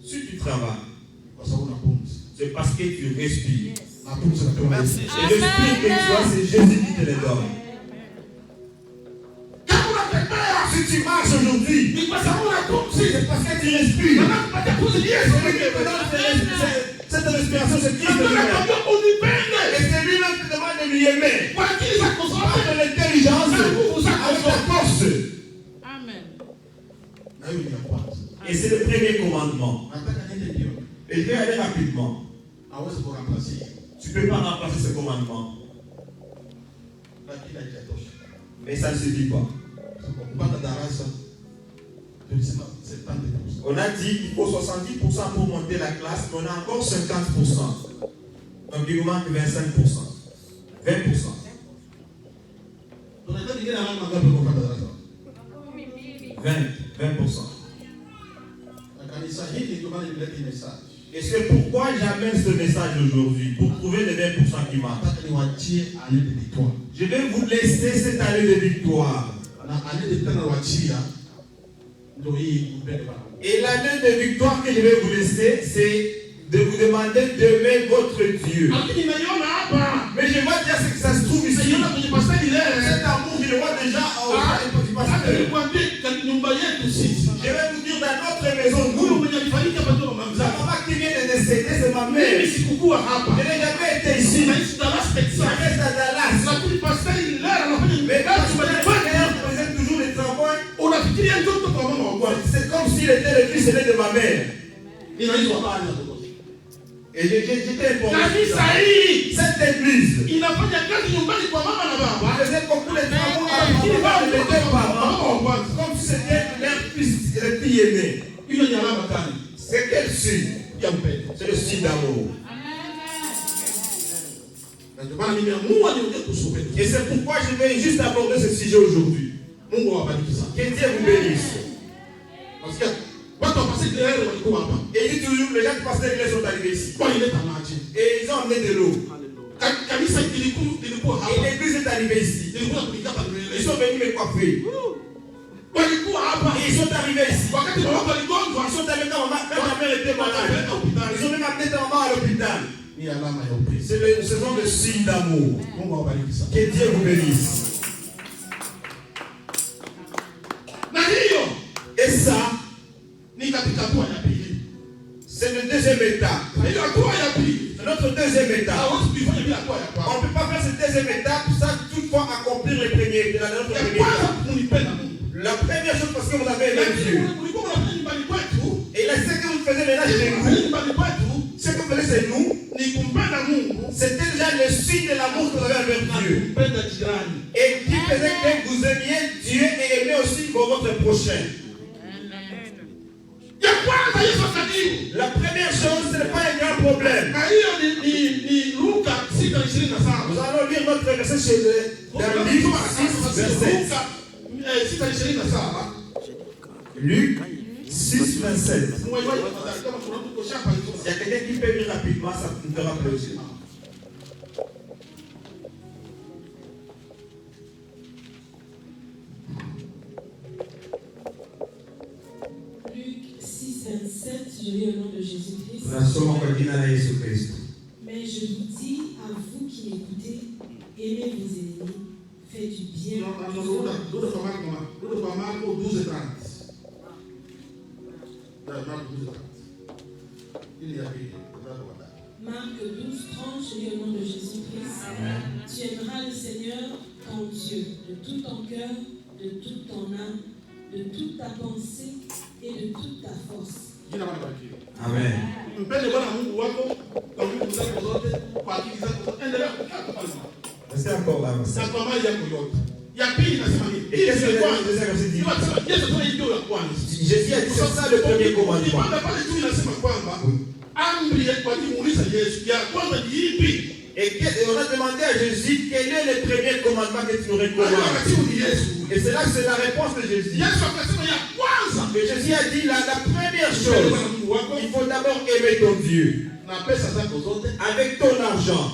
si tu travailles, c'est parce que tu respires. Merci. Et l'esprit que tu as, c'est Jésus qui te le donne. Si tu marches aujourd'hui, c'est parce que tu respires. Cette respiration, c'est Christ de lui-même. Et c'est lui-même qui demande de lui aimer. Avec l'intelligence, avec la force. Et c'est le premier commandement. Et je vais aller rapidement. Tu ne peux pas remplacer ce commandement. Mais ça ne suffit pas. On a dit qu'il faut 70% pour monter la classe, mais on a encore 50%. Donc il nous manque 25%. 20%. 20%. Et c'est pourquoi j'amène ce message aujourd'hui, pour trouver les 20% qui manquent. Je vais vous laisser cette année de victoire. Et l'année de victoire que je vais vous laisser, c'est de vous demander d'aimer votre Dieu. Mais je vais dire ce que ça se trouve ici. Cet amour, je le vois déjà au pasteur. Je vais vous dire dans notre maison, nous, la maman qui vient de décéder, c'est ma mère. Je n'ai jamais été ici. Je reste à Dallas. Mais quand tu faisais toujours les travaux, c'est comme s'il était le fils aîné de ma mère. Et j'étais informé. Cette église, il faisait beaucoup de travaux avec les deux parents, comme si c'était leur fils, le fils aîné. C'est quel signe? C'est le signe d'amour. Et c'est pourquoi je vais juste aborder ce sujet aujourd'hui. Que Dieu vous bénisse. Et il dit toujours que les gens qui passaient l'église sont arrivés ici. Et ils ont amené de l'eau. Et l'église est arrivée ici. Ils sont venus me coiffer. Et ils sont arrivés ici. Ils sont arrivés quand ma mère était malade. Ils ont même amené ta maman à l'hôpital. Ce sont des signes d'amour. Que Dieu vous bénisse. Et ça, c'est le deuxième étape. Notre deuxième étape. On ne peut pas faire cette deuxième étape sans toutefois accomplir les premiers. La première chose, parce que vous avez aimé Dieu. Et là, ce que vous faisiez maintenant chez nous, ce que vous faisiez chez nous, C'était déjà le signe de l'amour que vous avez envers Dieu. Et qui faisait que vous aimiez Dieu et aimez aussi votre prochain. La première chose, ce n'est pas un grand problème. Nous allons lire notre verset chez eux dans Luc 6, verset. Luc 6, 27. Il y a quelqu'un qui peut lire rapidement, ça nous fera plaisir. Luc 6, 27, je lis au nom de Jésus-Christ. Mais je vous dis, à vous qui m'écoutez, aimez vos ennemis, faites du bien. Marc 12, 30, je lis au nom de Jésus-Christ. Tu aimeras le Seigneur, ton Dieu, de tout ton cœur, de toute ton âme, de toute ta pensée et de toute ta force. Amen. Restez encore là. Et qu'est-ce que le verset dit? Jésus a dit c'est ça le premier commandement. Et on a demandé à Jésus quel est le premier commandement que tu nous recommandes. Et c'est là que c'est la réponse de Jésus. Et Jésus a dit la première chose, il faut d'abord aimer ton Dieu. Avec ton argent,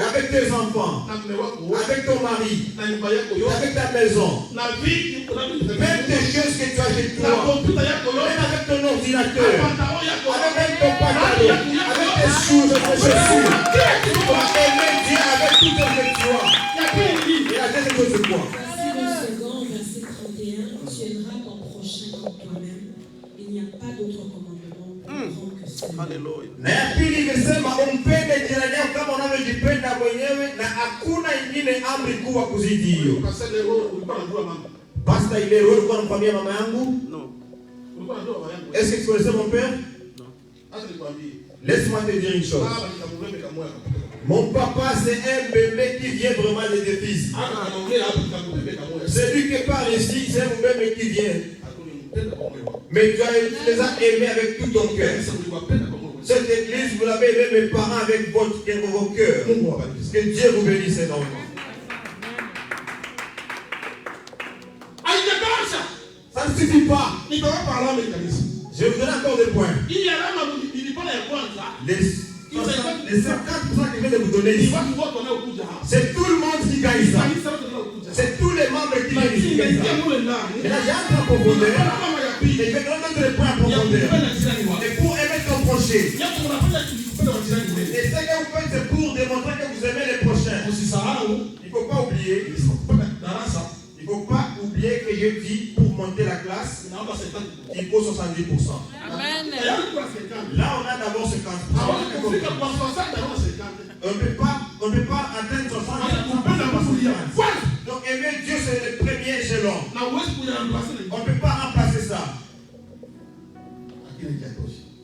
avec tes enfants, avec ton mari, avec ta maison, même des choses que tu as chez toi, même avec ton ordinateur, avec même ton pantalon, avec tes choses, tes chaussures. Tu dois aimer Dieu avec tout ton cœur. Et la deuxième chose c'est quoi? Verset 2 secondes, verset 31, tu aimeras ton prochain comme toi-même. Il n'y a pas d'autre commandement plus grand que celui-là. Na ya pili imesema umpende jirani yako kama unavyojipenda mwenyewe na hakuna ingine amri kubwa kuzidi hiyo. Pastor ile wewe ulikuwa unamwambia mama yangu? Non. Est-ce que tu connaissais mon père? Non. Laisse-moi te dire une chose. Mon papa c'est un bébé qui vient vraiment des défis. Celui qui part ici, c'est un bébé qui vient. Mais tu les as aimés avec tout ton cœur. Cette église, vous l'avez aimé mes parents avec vos cœurs. Que Dieu vous bénisse énormément. Ça ne suffit pas. Je vais vous donner encore des points. Les 50% que je viens de vous donner ici, c'est tout le monde qui gagne ça. C'est tous les membres qui gagnent ici. Et là, j'ai un point profondeur. Et je vais donner des points profondeur. Et pour aimer ton prochain. Et ce que vous faites, c'est pour démontrer que vous aimez les prochains. Il ne faut pas oublier. Il ne faut pas oublier que je dis pour monter la classe, il faut 70%. Amen. Là, on a d'abord 50%. On ne peut pas atteindre 60%. Donc, aimer Dieu, c'est le premier échelon. On ne peut pas remplacer ça.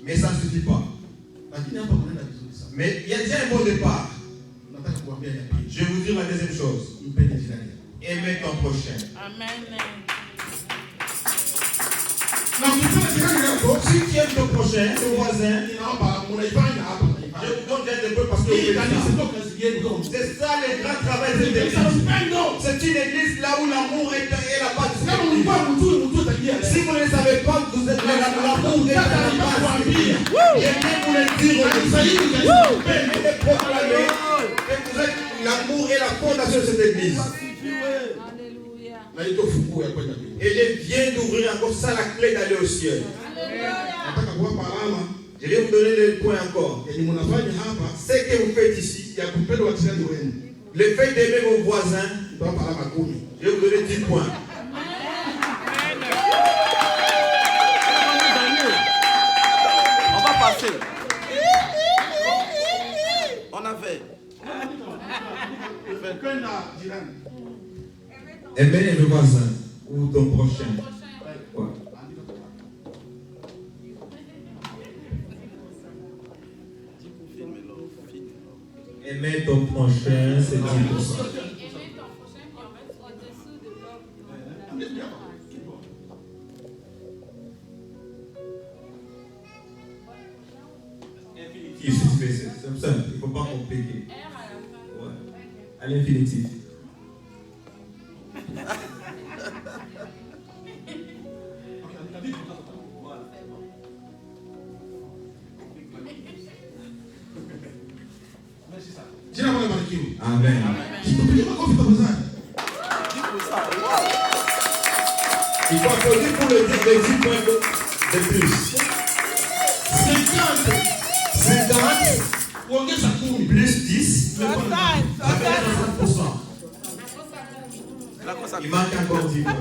Mais ça ne suffit pas. Mais il y a déjà un bon départ. Je vais vous dire la deuxième chose. Aimer ton prochain. Amen. Si tu aimes ton prochain, ton voisin, je vous donne un peu parce que vous faites ça. C'est ça le grand travail de cette église. C'est une église là où l'amour est la base. Si vous ne le savez pas, vous êtes l'amour est la base. J'aime bien vous le dire. Et proclamer que vous êtes l'amour et la fondation de cette église. Et je viens d'ouvrir encore ça la clé d'aller au ciel. Je vais vous donner les points encore. Ce que vous faites ici, le fait d'aimer vos voisins, je vais vous donner 10 points. On va passer. On a fait. Aimer le voisin ou ton prochain. Ouais. Aimer ton prochain, c'est 10%. Aimer ton prochain, puis on va être au-dessous de l'autre. C'est simple, il ne faut pas compliquer. R à la fin. Ouais. À l'infinitif. Amen. Il faut applaudir pour le 10 points de plus. 50 plus 10, ça fait 60%. Il manque encore 10 points.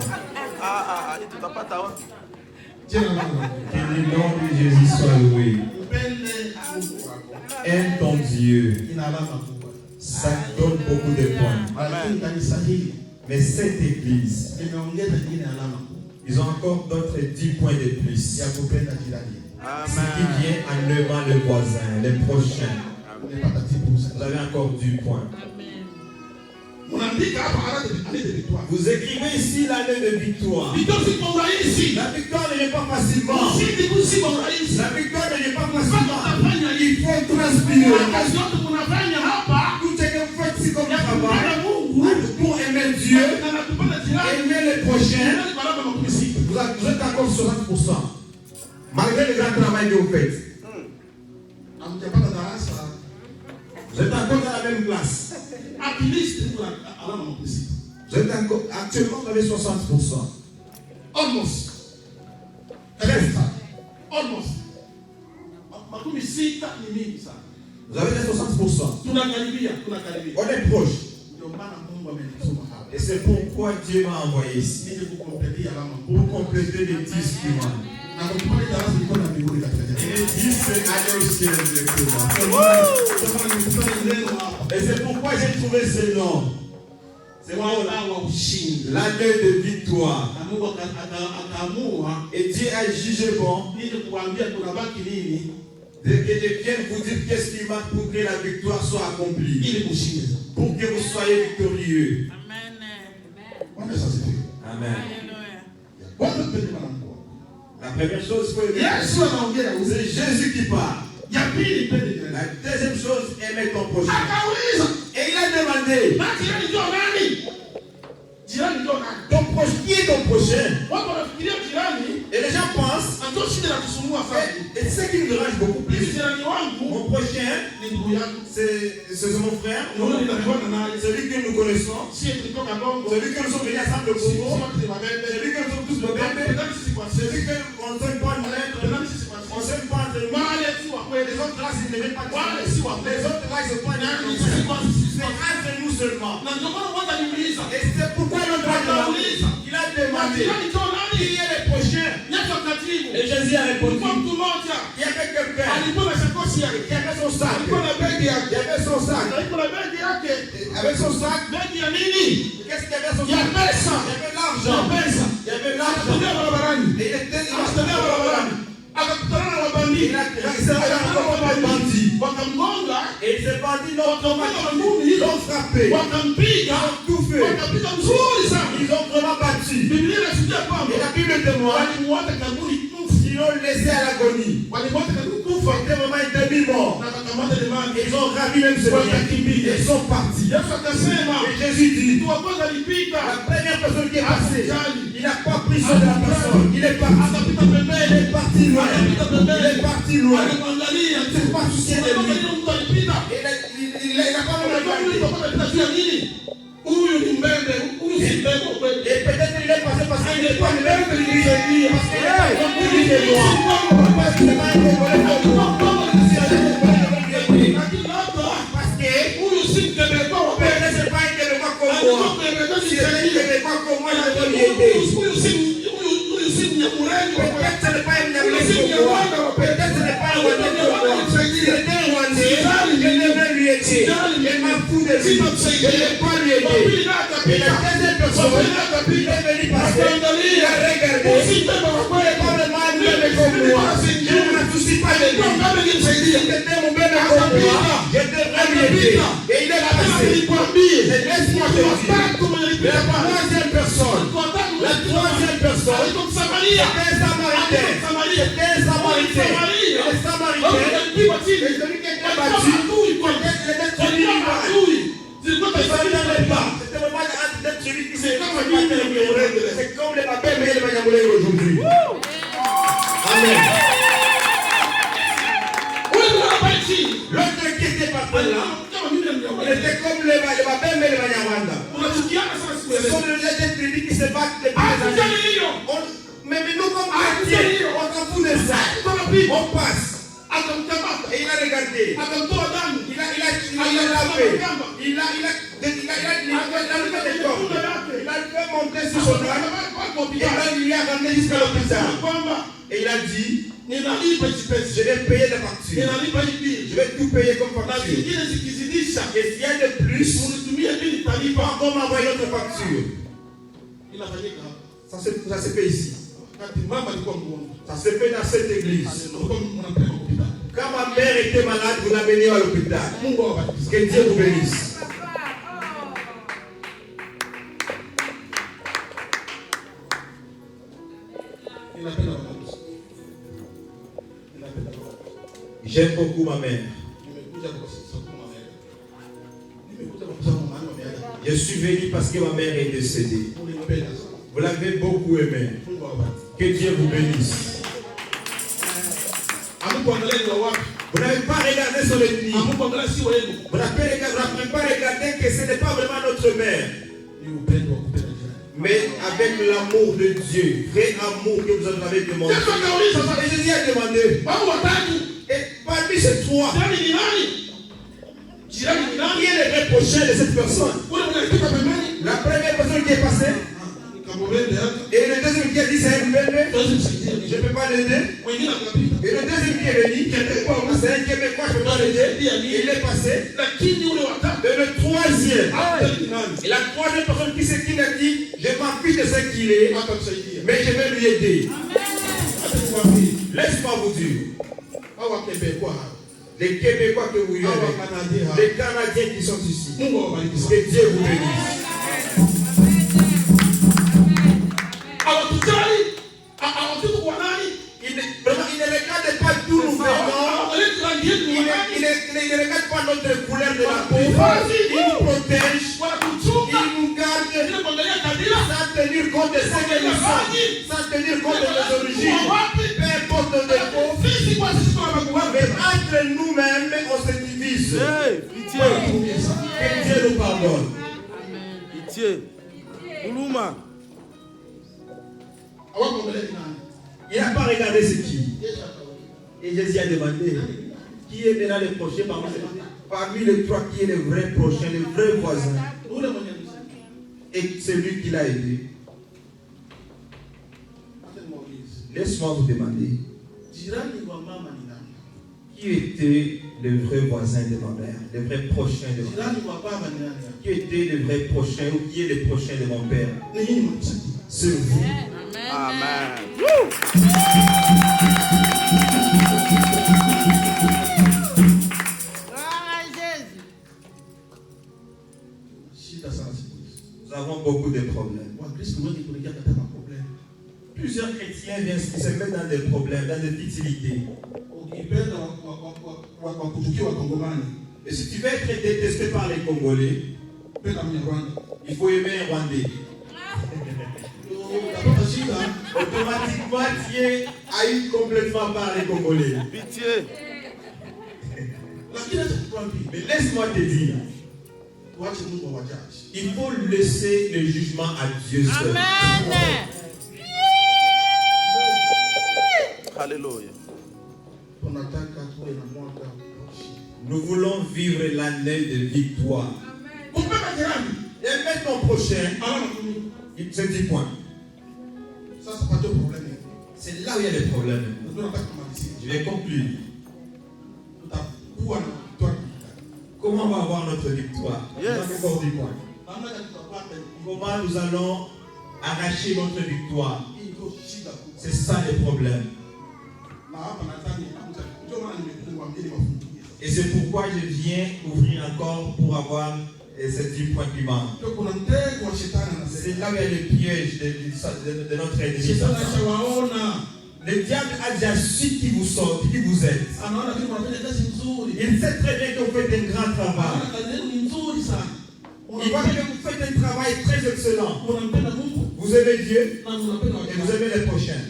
Que le nom de Jésus soit loué. Aime ton Dieu. Ça donne beaucoup de points. Mais cette église, ils ont encore d'autres 10 points de plus. Ce qui vient en levant le voisin, les prochains. Vous avez encore 10 points. Vous écrivez ici l'année de victoire. La victoire ne vient pas facilement. La victoire ne vient pas facilement. Il faut transpirer. Tout ce que vous faites ici comme travail, pour aimer Dieu, aimer les prochains, vous êtes encore sur 60%. Malgré le grand travail que vous faites. Vous êtes encore dans la même classe. Vous êtes encore, actuellement, vous avez 60%. Almost. Vous avez les 60%. On est proche. Et c'est pourquoi Dieu m'a envoyé ici. Pour compléter les 10 qui manquent. Et les 10, c'est aller au ciel directement. Et c'est pourquoi j'ai trouvé ce nom. C'est l'année de victoire. Et Dieu a jugé bon de que je vienne vous dire qu'est-ce qui manque pour que la victoire soit accomplie. Pour que vous soyez victorieux. Amen. Amen. Alléluia. La première chose, c'est Jésus qui parle. La deuxième chose, aimer ton prochain. Et il a demandé, ton prochain, qui est ton prochain? Et les gens pensent, et ce qui me dérange beaucoup plus, mon prochain, c'est mon frère, celui que nous connaissons, celui que nous sommes venus ensemble au Congo, celui que nous sommes tous bébés, celui qu'on ne s'aime pas nous mettre, on ne s'aime pas entre nous. Les autres là, ils ne viennent pas de nous. Les autres là, ils ne sont pas nous. C'est entre nous seulement. Et c'est pourquoi il a demandé qui est le prochain. Et Jésus a répondu, il y avait quelqu'un qui avait son sac. Il avait son sac. Avec son sac, qu'est-ce qu'il y avait son sac? Il y avait l'argent. Il y avait l'argent. Et il était et ces bandits l'ont frappé, ils ont tout fait, ils ont vraiment battu. Et la Bible témoigne qu'ils l'ont laissé à l'agonie. C'était vraiment un demi-mort. Ils ont ravi même ce bien. Ils sont partis. Et Jésus dit, la première personne qui est passée, il n'a pas pris soin de la personne. Il est parti. Il est parti loin. Il est parti loin. C'est pas souci de lui. Il n'a pas regardé. Et peut-être il est passé parce qu'il n'est pas le même que lui. Parce qu'il n'est pas compris des lois. Parce qu'il n'est pas parce que c'est pas un Québécois comme moi. Si c'est un Québécois comme moi, je vais lui aider. Peut-être ce n'est pas un Nyamulé comme moi. Peut-être ce n'est pas un Rwandais comme moi. Si c'était un Rwandais, je devrais lui aider. Je m'en fous de lui. Je ne vais pas lui aider. Et la deuxième personne, il est venu parce qu'il a regardé. Il n'est pas vraiment un bébé comme moi. Je ne me soucie pas de lui. Si c'était mon bébé comme moi, je devrais lui été. Et il est passé. Et laisse-moi te dire. La troisième personne. C'était un Samaritain. C'était un Samaritain. Et le Samaritain, et celui qui était battu, c'était vraiment d'être celui qui s'est fait. C'est comme les papins, mais les Banyamulés aujourd'hui. Amen. L'autre qui était pas là, il était comme les papins, mais les Banyamanda. Ce sont les tribus qui se battent depuis des années. Mais nous, comme chrétiens, on s'en fout de ça. On passe. Et il a regardé. Il a lavé. Il a fait monter sur son âme. Et il a ramené jusqu'à l'hôpital. Et il a dit, je vais payer la facture. Je vais tout payer comme facture. Et s'il y a de plus, il va encore m'envoyer notre facture. Ça se fait ici. Ça se fait dans cette église. Quand ma mère était malade, vous l'avez mis à l'hôpital. Que Dieu vous bénisse. J'aime beaucoup ma mère. Je suis venu parce que ma mère est décédée. Vous l'avez beaucoup aimé. Que Dieu vous bénisse. Vous n'avez pas regardé sur l'ennemi. Vous n'avez pas regardé que ce n'est pas vraiment notre mère. Mais avec l'amour de Dieu, vrai amour que vous en avez demandé. Et Jésus a demandé. Et parmi ces trois, qui est le vrai prochain de cette personne? La première personne qui est passée. Et le deuxième qui a dit c'est un bébé, je ne peux pas l'aider. Et le deuxième qui est venu, c'est un Québécois, je ne peux pas l'aider. Il est passé. Et le troisième, et la troisième personne qui a dit, je m'en fiche de ce qu'il est, mais je vais lui aider. Laisse-moi vous dire. Les Québécois que vous y avez, les Canadiens qui sont ici, que Dieu vous bénisse. Il ne regarde pas d'où nous venons. Il ne regarde pas notre couleur de la peau. Il nous protège. Il nous garde. Sans tenir compte de ce que nous sommes. Sans tenir compte de nos origines. Peu importe nos défauts. Mais entre nous-mêmes, on se divise. Que Dieu nous pardonne. Pitié. Oulouma. Il n'a pas regardé ce qui. Et Jésus a demandé qui est maintenant le prochain parmi les trois, qui est le vrai prochain, le vrai voisin. Et c'est lui qui l'a aidé. Laisse-moi vous demander qui était le vrai voisin de ma mère, le vrai prochain de ma mère. Qui était le vrai prochain ou qui est le prochain de mon père? C'est vous. Amen. Nous avons beaucoup de problèmes. Plusieurs chrétiens viennent se mettre dans des problèmes, dans des futilités. Et si tu veux être détesté par les Congolais, il faut aimer un Rwandais. Automatiquement, tu es haï complètement par les Congolais. Pitié. Mais laisse-moi te dire, il faut laisser le jugement à Dieu seul. Amen. Alléluia. Nous voulons vivre l'année de victoire. Et mettre ton prochain, il se dit point. C'est là où il y a des problèmes. Je vais conclure. Comment on va avoir notre victoire? Comment nous allons arracher notre victoire? C'est ça le problème. Et c'est pourquoi je viens ouvrir encore pour avoir ces 10 points qui manquent. C'est là où il y a le piège de notre ennemi. Le diable a déjà su qui vous sont, qui vous êtes. Il sait très bien que vous faites un grand travail. Il voit que vous faites un travail très excellent. Vous aimez Dieu et vous aimez les prochains.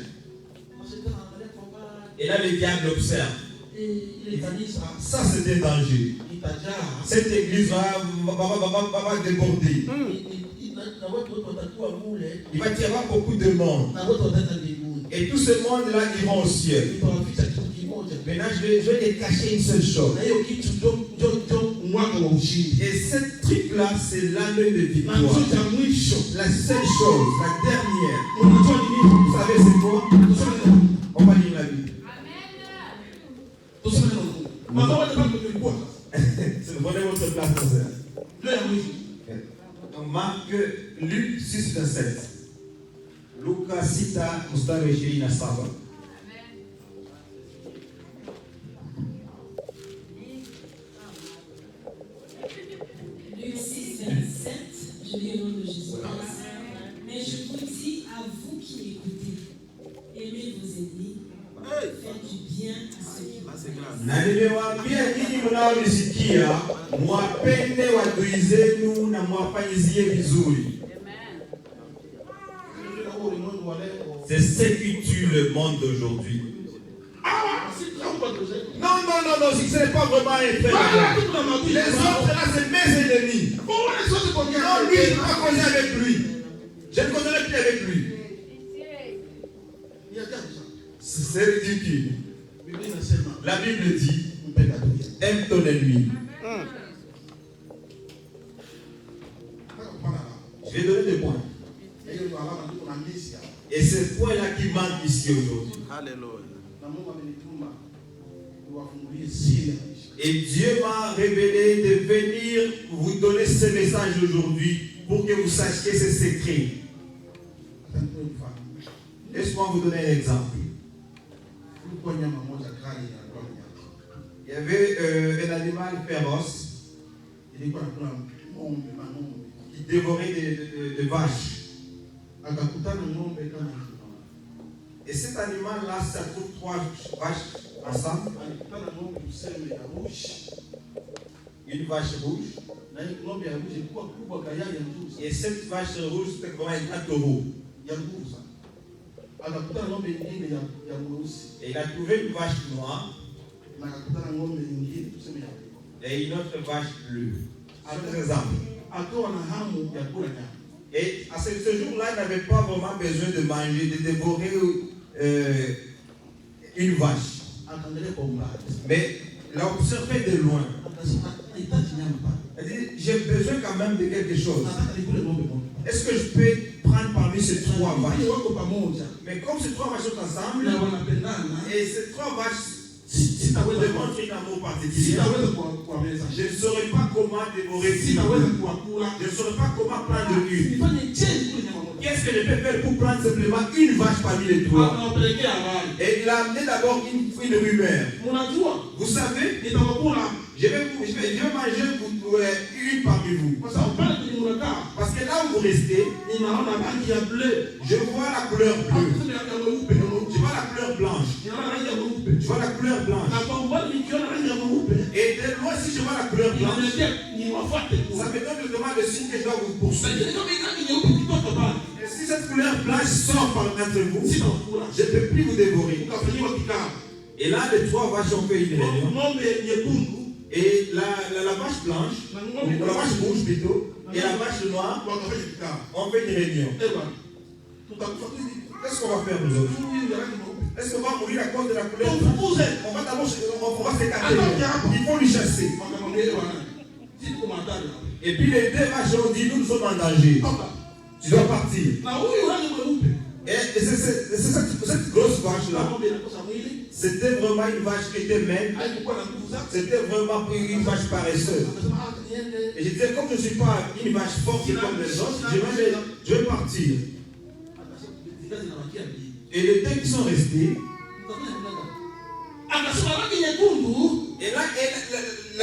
Et là, le diable observe. Ça, c'est un danger. Cette église va déborder. Il va y avoir beaucoup de monde. Et tout ce monde-là iront au ciel. Maintenant, je vais les cacher une seule chose. Et ce truc-là, c'est l'année de victoire. La seule chose, la dernière. Vous savez, c'est quoi? On va lire la Bible. Prenez votre place dans ça. On marque Luc 6, 27. Luka 6, mstari 27. Luc 6, 27, je lis au nom de Jésus. Mais je vous dis à vous qui écoutez, aimez vos ennemis, faites du bien à ceux qui vous haïssent. Na nimewaambia nyinyi mnaonisikia, mwapende adui zenu na mwafanyizie vizuri. C'est ce qui tue le monde d'aujourd'hui. Non, ce n'est pas vraiment un frère. Les autres là, c'est mes ennemis. Non, lui, je ne vais pas causer avec lui. Je ne causerai plus avec lui. C'est ridicule. La Bible dit, aime ton ennemi. Je vais donner des points. Et c'est ce point-là qui manque ici aujourd'hui. Alléluia. Et Dieu m'a révélé de venir vous donner ce message aujourd'hui pour que vous sachiez ces secrets. Laisse-moi vous donner un exemple. Il y avait un animal féroce qui dévorait des vaches. Et cet animal-là, ça trouve 3 vaches ensemble. Une vache rouge. Et cette vache rouge, c'était vraiment un grand taureau. Et il a trouvé une vache noire. Et une autre vache bleue. C'est un exemple. Et à ce jour-là, il n'avait pas vraiment besoin de manger, de dévorer une vache. Mais il a observé de loin. Il dit, j'ai besoin quand même de quelque chose. Est-ce que je peux prendre parmi ces 3 vaches? Mais comme ces 3 vaches sont ensemble, et ces 3 vaches démontrent un amour particulier, je ne saurais pas comment dévorer une. Je ne saurais pas comment prendre une. Qu'est-ce que je peux faire pour prendre simplement une vache parmi les 3? Et il a amené d'abord une rumeur. Vous savez, je vais manger une parmi vous. Parce que là où vous restez, je vois la couleur bleue. Je vois la couleur blanche. Je vois la couleur blanche. Et de loin, si je vois la couleur blanche, ça me donne vraiment le signe que je dois vous poursuivre. Et si cette couleur blanche sort par entre vous, je ne peux plus vous dévorer. Et là, les 3 vaches ont fait une réunion. Et la vache blanche, ou la vache rouge plutôt, et la vache noire ont fait une réunion. Qu'est-ce qu'on va faire nous autres? Est-ce qu'on va mourir à cause de la couleur? On va d'abord s'écarter. Il faut lui chasser. Et puis les 2 vaches ont dit, nous sommes en danger. Tu dois partir. Et c'est cette grosse vache-là. C'était vraiment une vache qui était maigre. C'était vraiment une vache paresseuse. Et je disais, comme je ne suis pas une vache forte comme les autres, je vais partir. Et les 2 qui sont restés. Et là,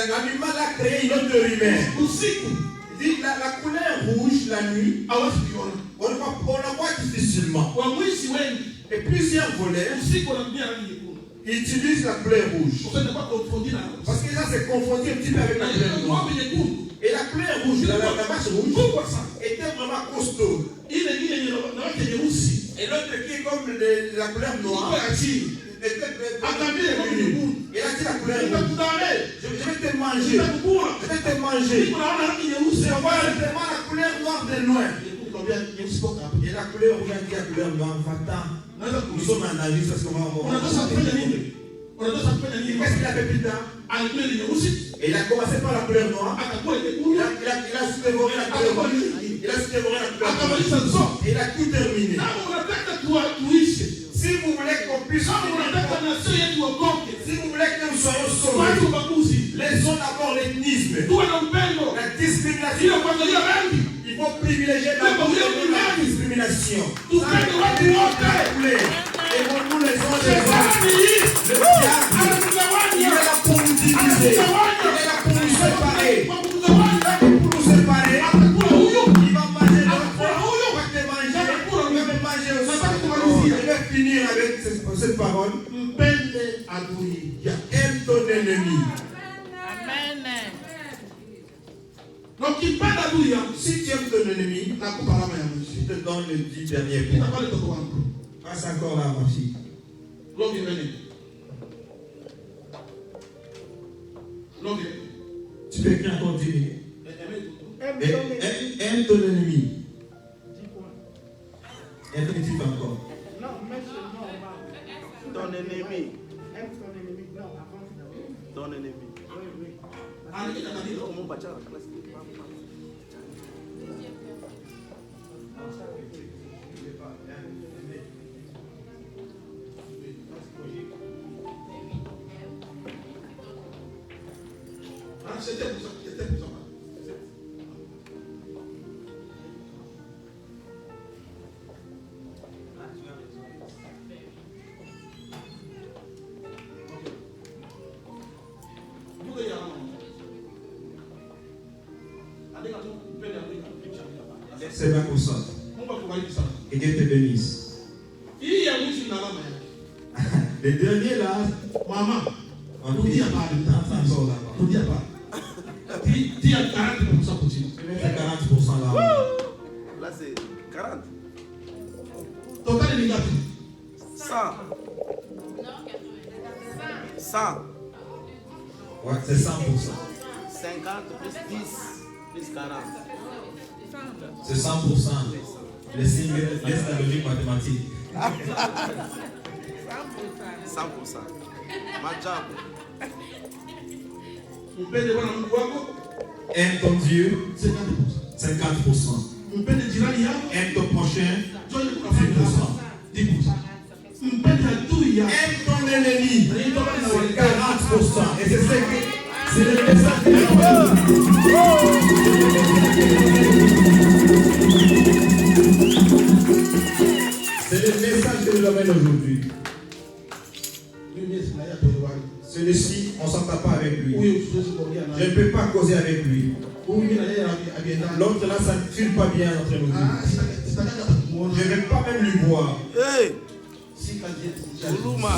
l'animal a créé une autre lumière. Il dit la couleur rouge la nuit, on la voit difficilement. Et plusieurs voleurs utilisent la couleur rouge. Parce que là, c'est confondu un petit peu avec la couleur noire. Et la couleur rouge, la vache rouge, était vraiment costaud. Et l'autre qui est comme la couleur noire. Il a dit la couleur rouge. Je vais te manger. Je vais te manger. Je vois vraiment la couleur noire de loin. Et la couleur rouge a dit la couleur noire. Va-t'en. Nous sommes en avis parce qu'on va qu'est-ce qu'il a fait plus tard? Et il a commencé par la couleur noire. Il a su dévorer la couleur rouge. Il a su dévorer la couleur noire. Et il a tout terminé. Si vous voulez qu'on puisse si vous voulez que nous soyons sauvés, laissons d'abord l'ethnisme, la discrimination. Il faut privilégier la discrimination. Et nous les anges, le diable, il est là pour nous diviser. Il est là pour nous séparer. Pour nous séparer, il va manger notre foi. Il va te manger. Il va me manger aussi. Je vais finir avec cette parole. Aime ton ennemi. Amen. Donc, Si tu aimes ton ennemi, je te donne les 10 derniers points. Passe encore là, ma fille. Tu peux écrire encore 10 minutes. Aime ton ennemi. Infinitif encore. Non, mais seulement ton ennemi. aime ton ennemi. Non, avant Ton ennemi. oui. C'était pour ça. C'est 20%. Et Dieu te bénisse. Les derniers là, Maman, on dit à part de temps, ça sort là-bas. tu dis à part. Tu as 40% pour Je vais faire 40% là. Là, c'est 40. Total est négatif. 100. 100. Ouais, c'est 100%. 50 plus 10 plus 40. C'est 100%. Les signes laissent la logique mathématique. 100%. Ma job. Aime ton Dieu, 50%. 50%. Aime ton prochain, 10%. 10%. Aime ton ennemi, c'est 40%. Et c'est le message que c'est le message que nous amène aujourd'hui. Celui-ci, on ne s'entend pas avec lui. Je ne peux pas causer avec lui. L'autre là, ça ne file pas bien entre nous deux. Je ne vais pas même lui voir. Hey! Ce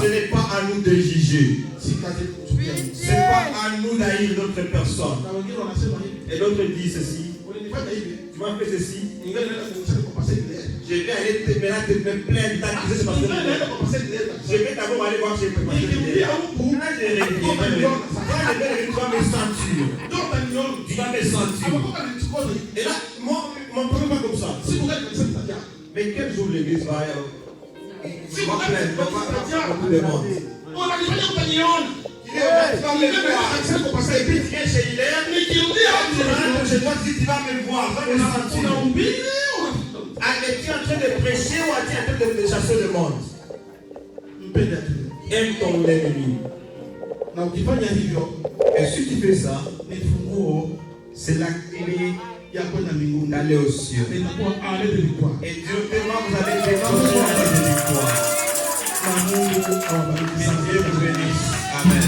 n'est pas à nous de juger. Ce n'est pas à nous d'haïr d'autres personnes. Et l'autre dit ceci. Tu m'as fait ceci. Je vais aller maintenant te me plaindre, t'accuser parce que je vais d'abord aller voir chez le pasteur. Tu vas me sentir. Tu vas me sentir. Et là, mon problème pas comme ça. Mais quel jour l'église va tu vas plaindre, on vous demande. Et puis tu viens chez Hilaire, je dois dire tu vas me voir, va me sentir. Es-tu en train de prêcher ou es-tu en train de chasser le monde? Aime ton ennemi. Et si tu fais ça, c'est la clé d'aller au ciel. Et Dieu demande vous allez décrocher la victoire. Que Dieu vous bénisse. Amen.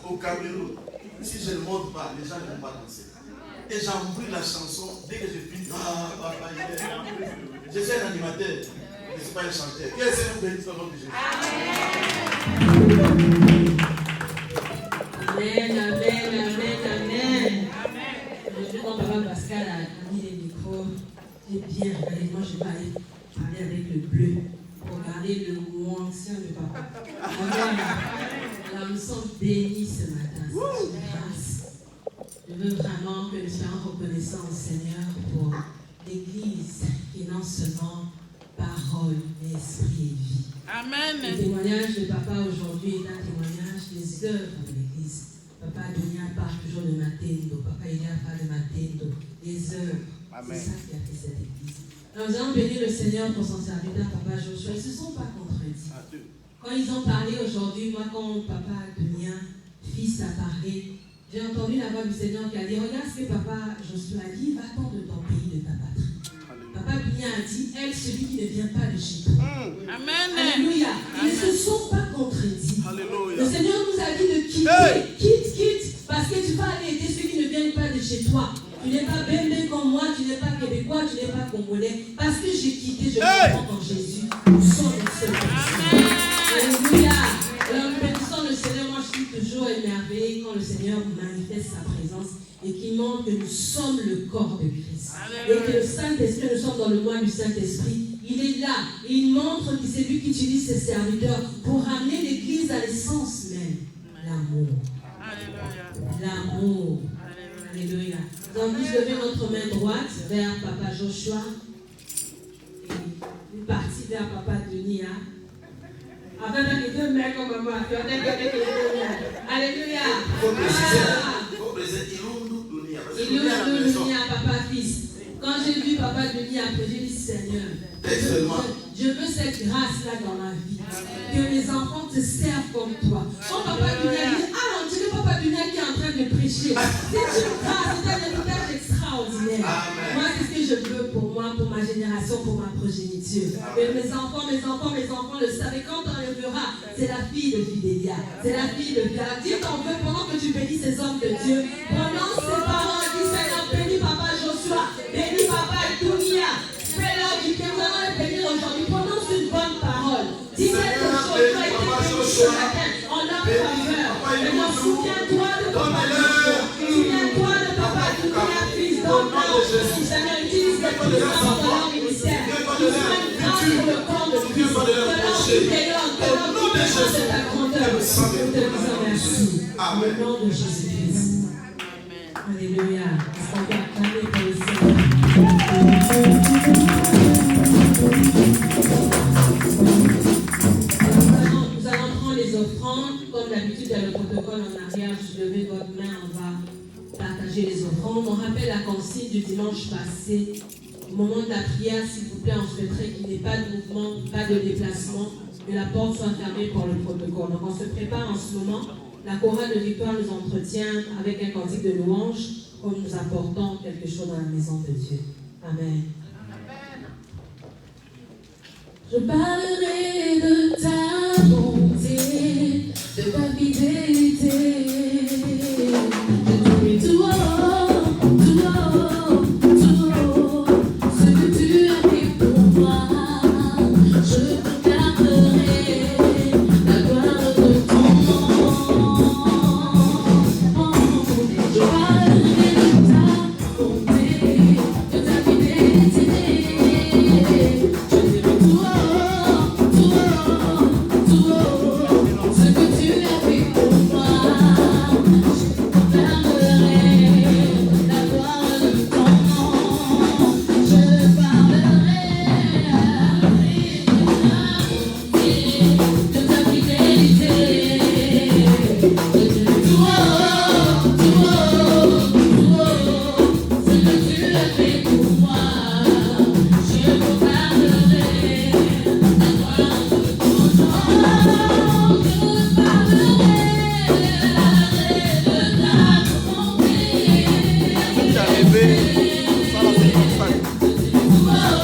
Au Cameroun, si je ne monte pas, les gens ne vont pas danser. Et j'embrouille la chanson dès que je finis. Je suis un animateur, je ne suis pas un chanteur. Que le Seigneur bénisse au nom de Jésus. Amen, amen, amen, amen. Je suis dans Papa Pascal a mis les micros. J'ai bien regardé. Moi, je vais aller parler avec le bleu. Regardez le mot ancien de Papa. Amen. Alors, nous sommes bénis ce matin. C'est une grâce. Je veux vraiment que nous soyons reconnaissants au Seigneur pour l'Église qui est non seulement parole, mais esprit et vie. Amen. Le témoignage de Papa aujourd'hui est un témoignage des œuvres de l'Église. Papa Dunia parle toujours de Matendo. Papa Elia parle de Matendo. Les œuvres. C'est ça qui a fait cette Église. Alors, nous allons bénir le Seigneur pour son serviteur, Papa Joshua. Ils ne se sont pas contredits. Quand ils ont parlé aujourd'hui, moi, quand Papa Dunia, fils, a parlé, j'ai entendu la voix du Seigneur qui a dit, regarde ce que Papa Joshua a dit, va-t'en de ton pays, de ta patrie. Papa Dunia a dit, elle, celui qui ne vient pas de chez toi. Amen. Alléluia. Ils ne se sont pas contredits. Alléluia. Le Seigneur nous a dit de quitter. Quitte, parce que tu vas aller aider ceux qui ne viennent pas de chez toi. Tu n'es pas bébé comme moi, tu n'es pas québécois, tu n'es pas congolais. Parce que j'ai quitté, je me rends en Jésus. Nous sommes le seul. Alléluia. Alors nous bénissons le Seigneur. Moi, je suis toujours émerveillée quand le Seigneur manifeste sa présence et qu'il montre que nous sommes le corps de Christ. Et que le Saint-Esprit, nous sommes dans le mois du Saint-Esprit. Il est là. Et il montre que c'est lui qui utilise ses serviteurs pour ramener l'Église à l'essence même. L'amour. L'amour. Alléluia. Nous allons tous lever notre main droite vers Papa Joshua et une partie vers Papa Dunia. Avec les deux mains comme moi. Alléluia. Il faut préciser Ilundu Dunia, Papa fils. Quand j'ai vu Papa Dunia après, j'ai dit Seigneur, je veux cette grâce-là dans ma vie. Que mes enfants te servent comme toi. Quand Papa Dunia dit, ah, on dirait Papa Dunia qui est en train de prêcher. C'est une grâce, c'est un héritage extraordinaire. Moi, c'est ce que je veux pour moi, pour ma génération, pour ma progéniture. Et mes enfants le savent. Et quand on le verra, c'est la fille de Fidélia. C'est la fille de Fidélia. Dis ton vœu pendant que tu bénis ces hommes de Dieu. Prononce ces paroles. Dis Seigneur, bénis Papa Joshua. Bénis Papa Dunia. Fais-leur du bien. Nous allons les bénir aujourd'hui. Prononce une bonne parole. Dis quelque chose. Tu as été béni ce matin. En leur faveur. Maintenant, souviens-toi de Papa Joshua. Souviens-toi de Papa Dunia, fils d'Anna. Seigneur, utilise les puissances de leur ministère. Nous sommes une grâce pour le corps de Christ. Que leur puissance de ta grandeur. Nous te disons merci. Au nom de Jésus-Christ. Alléluia. Est-ce qu'on peut acclamer pour le Seigneur? mariage, levez votre main, on va partager les offrandes. On rappelle la consigne du dimanche passé. Au moment de la prière, s'il vous plaît, on souhaiterait qu'il n'y ait pas de mouvement, pas de déplacement, que la porte soit fermée pour le protocole. Donc on se prépare en ce moment. La chorale de victoire nous entretient avec un cantique de louange comme nous apportons quelque chose dans la maison de Dieu. Amen. Je parlerai de ta bonté, de ta fidélité. Je dirai tout haut, tout haut, tout haut, ce que tu as fait pour moi. Je proclamerai la gloire de ton nom. Je parlerai de ta bonté, de ta fidélité. Je dirai tout haut, tout haut, tout haut, ce que tu as fait pour moi. Je proclamerai la gloire de ton nom. Je parlerai de ta fidélité. Je dirai tout haut, tout haut, tout haut, ce que tu as fait pour moi. Je proclamerai la gloire de ton nom. Je parlerai de ta bonté. Tu as rêvé. Ça, là, c'est une femme. Tout haut,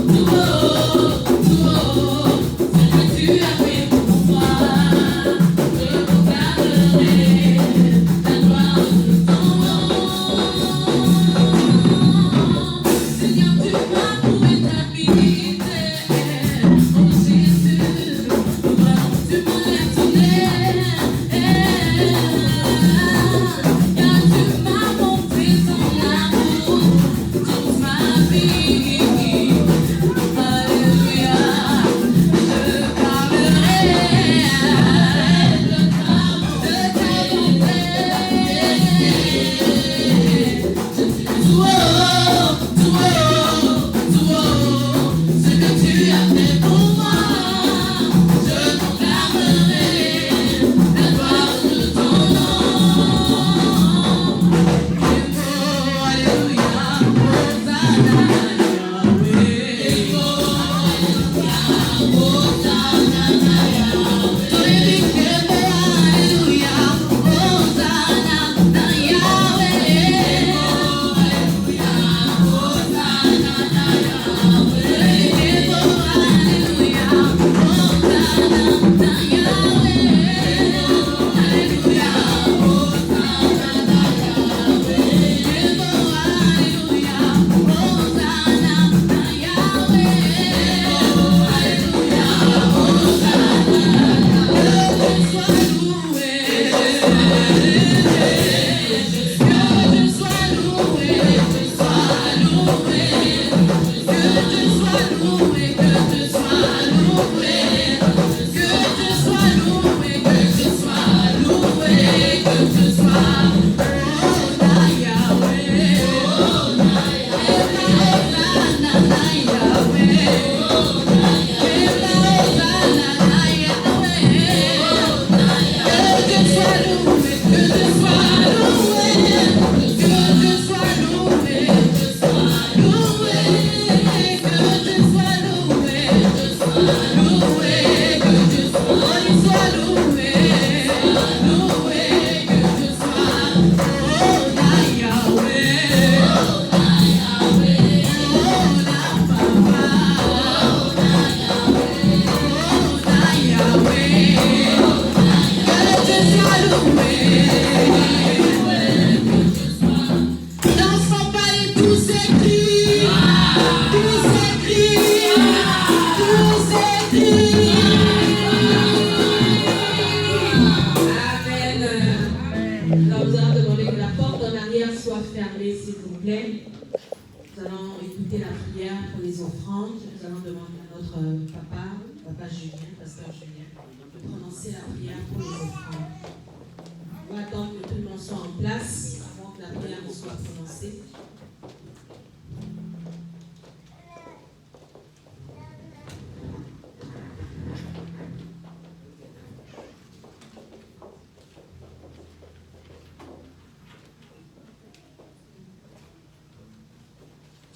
tout haut, tout haut, ce que tu as fait pour moi. Je proclamerai la gloire de ton nom. Seigneur, tu m'as prouvé ta fidélité. Oh Jésus, vraiment tu m'as étonné. Car tu m'as montré ton amour toute ma vie. Alléluia. Je parlerai de ta bonté. Tout haut, tout haut, tout haut, ce que tu as fait pour moi. Je proclamerai la gloire de ton nom. Alléluia,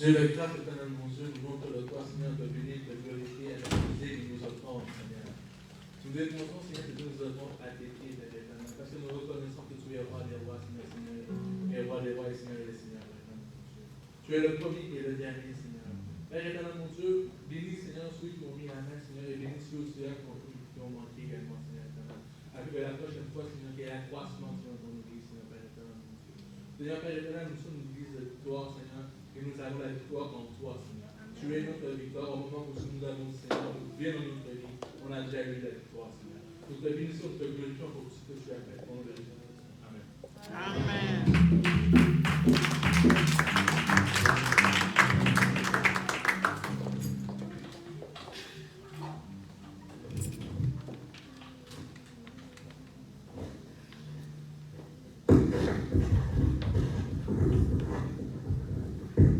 Dieu le grâce éternel, mon Dieu, nous montre le toi, Seigneur, de bénir, de glorifier, de réaliser, nous nous offrons, Seigneur. Nous démontrons, Seigneur, que nous nous offrons à tes pieds, éternel, parce que nous reconnaissons que tu es roi des rois, Seigneur, Seigneur, et roi des rois et Seigneur des seigneurs, éternel. Tu es le premier et le dernier, Seigneur. Père éternel, mon Dieu, bénis, Seigneur, ceux qui ont mis la main, Seigneur, et bénis ceux qui ont manqué également, Seigneur, éternel. Afin que la prochaine fois, Seigneur, qu'il y ait accroissement, Seigneur, dans ton église, Seigneur, Père éternel, mon Dieu. Seigneur, Père éternel, nous sommes une église de victoire, Seigneur, et nous avons la victoire en toi, Seigneur. Tu es notre victoire au moment où nous avons, Seigneur, nous viens dans notre vie, on a déjà eu la victoire, Seigneur. Nous te bénissons, nous te glorifions pour tout ce que tu as fait pour nous. Amen. Amen.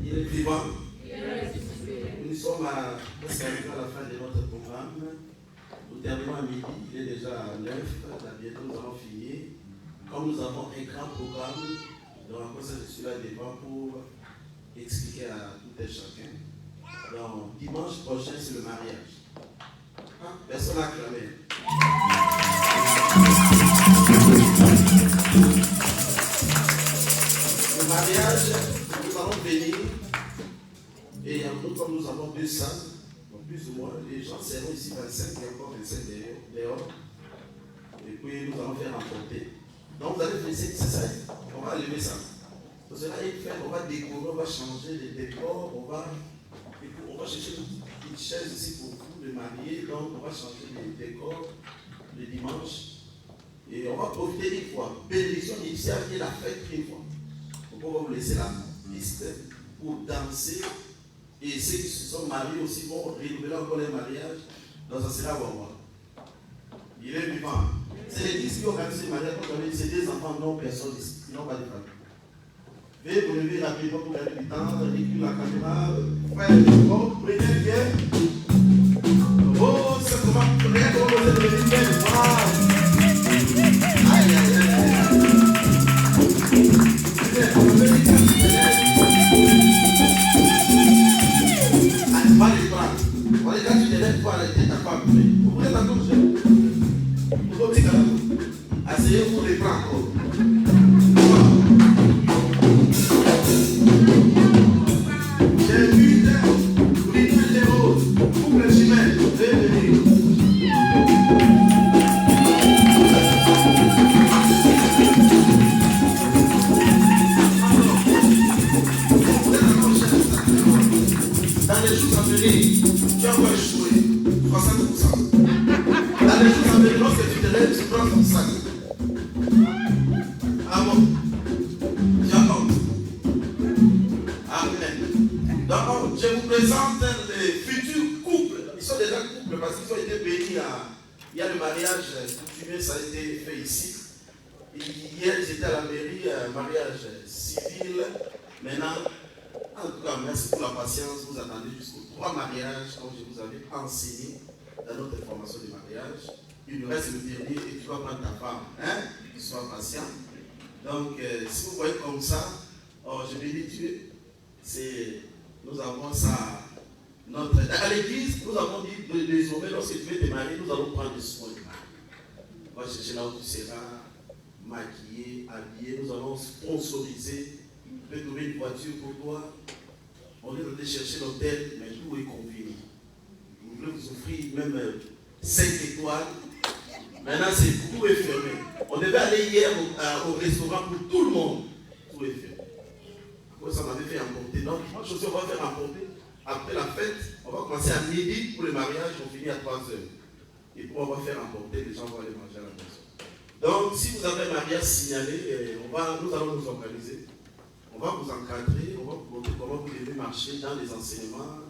Il est vivant. Nous sommes presque arrivés à la fin de notre programme. Nous terminons à midi, il est déjà à 9. Là, bientôt nous allons finir. Comme nous avons un grand programme, donc je suis là devant pour expliquer à tout et chacun. Donc, dimanche prochain, c'est le mariage. Personne n'a acclamé. Le mariage, nous allons venir. Et nous, comme nous avons 2 salles, donc plus ou moins, les gens seront ici 25, et encore 25 dehors. Et puis nous allons faire emporter. Donc vous allez laisser, c'est ça, on va lever ça. Donc cela est fait, on va décorer, on va changer les décors, on va chercher une chaise ici pour vous, les mariés, donc on va changer les décors le dimanche. Et on va profiter une fois. Bénédiction initiale et la fête une fois. Donc on va vous laisser la piste pour danser. Et ceux qui se sont mariés aussi vont renouveler encore les mariages. Donc ça sera bon. Il est vivant. C'est l'église qui organise le mariage. C'est des enfants, non personne ici. Ils n'ont pas de famille. Veuillez vous lever rapidement pour gagner du temps. Récupérer la caméra. Frère, prenez bien. Oh, c'est comment. Regardez comment vous êtes venus bien. Waouh. Aïe, aïe, aïe. Va les prendre. Voilà, quand tu te lèves pour arrêter ta femme, vous voulez la couche. Vous pouvez asseyez-vous les prendre encore. J'ai vu les roses, couple chimère, veuillez venir. Dans les jours à venir, tu vas échouer 60%. Dans les jours à venir, lorsque tu te lèves, tu prends ton sac. Ah bon? Tu apportes. Amen. Donc, je vous présente les futurs couples. Ils sont déjà couples parce qu'ils ont été bénis il y a le mariage coutumier, ça a été fait ici. Hier, j'étais à la mairie, mariage civil. Maintenant, en tout cas, merci pour la patience. Vous attendez jusqu'aux 3 mariages, comme je vous avais enseigné dans notre formation de mariage. Il nous reste le dernier et tu vas prendre ta femme. Hein? Sois patient. Donc, si vous voyez comme ça, je bénis Dieu. Nous avons ça. À l'église, nous avons dit désormais, lorsque tu veux te marier, nous allons prendre soin de marier. On va chercher là où tu seras maquillé, habillé. Nous allons sponsoriser. Tu peux trouver une voiture pour toi. On est allé chercher l'hôtel, mais tout est convenu. Vous voulez vous offrir même 5 étoiles. Maintenant, tout est fermé. On devait aller hier au restaurant pour tout le monde. Tout est fermé. Après ça, on avait fait emporter. Donc, moi, je sais, on va faire emporter. Après la fête, on va commencer à midi pour le mariage. On finit à 3h. Et puis, on va faire emporter. Les gens vont aller manger à la maison. Donc, si vous avez un mariage signalé, nous allons nous organiser. On va vous encadrer, on va vous montrer comment vous devez marcher dans les enseignements.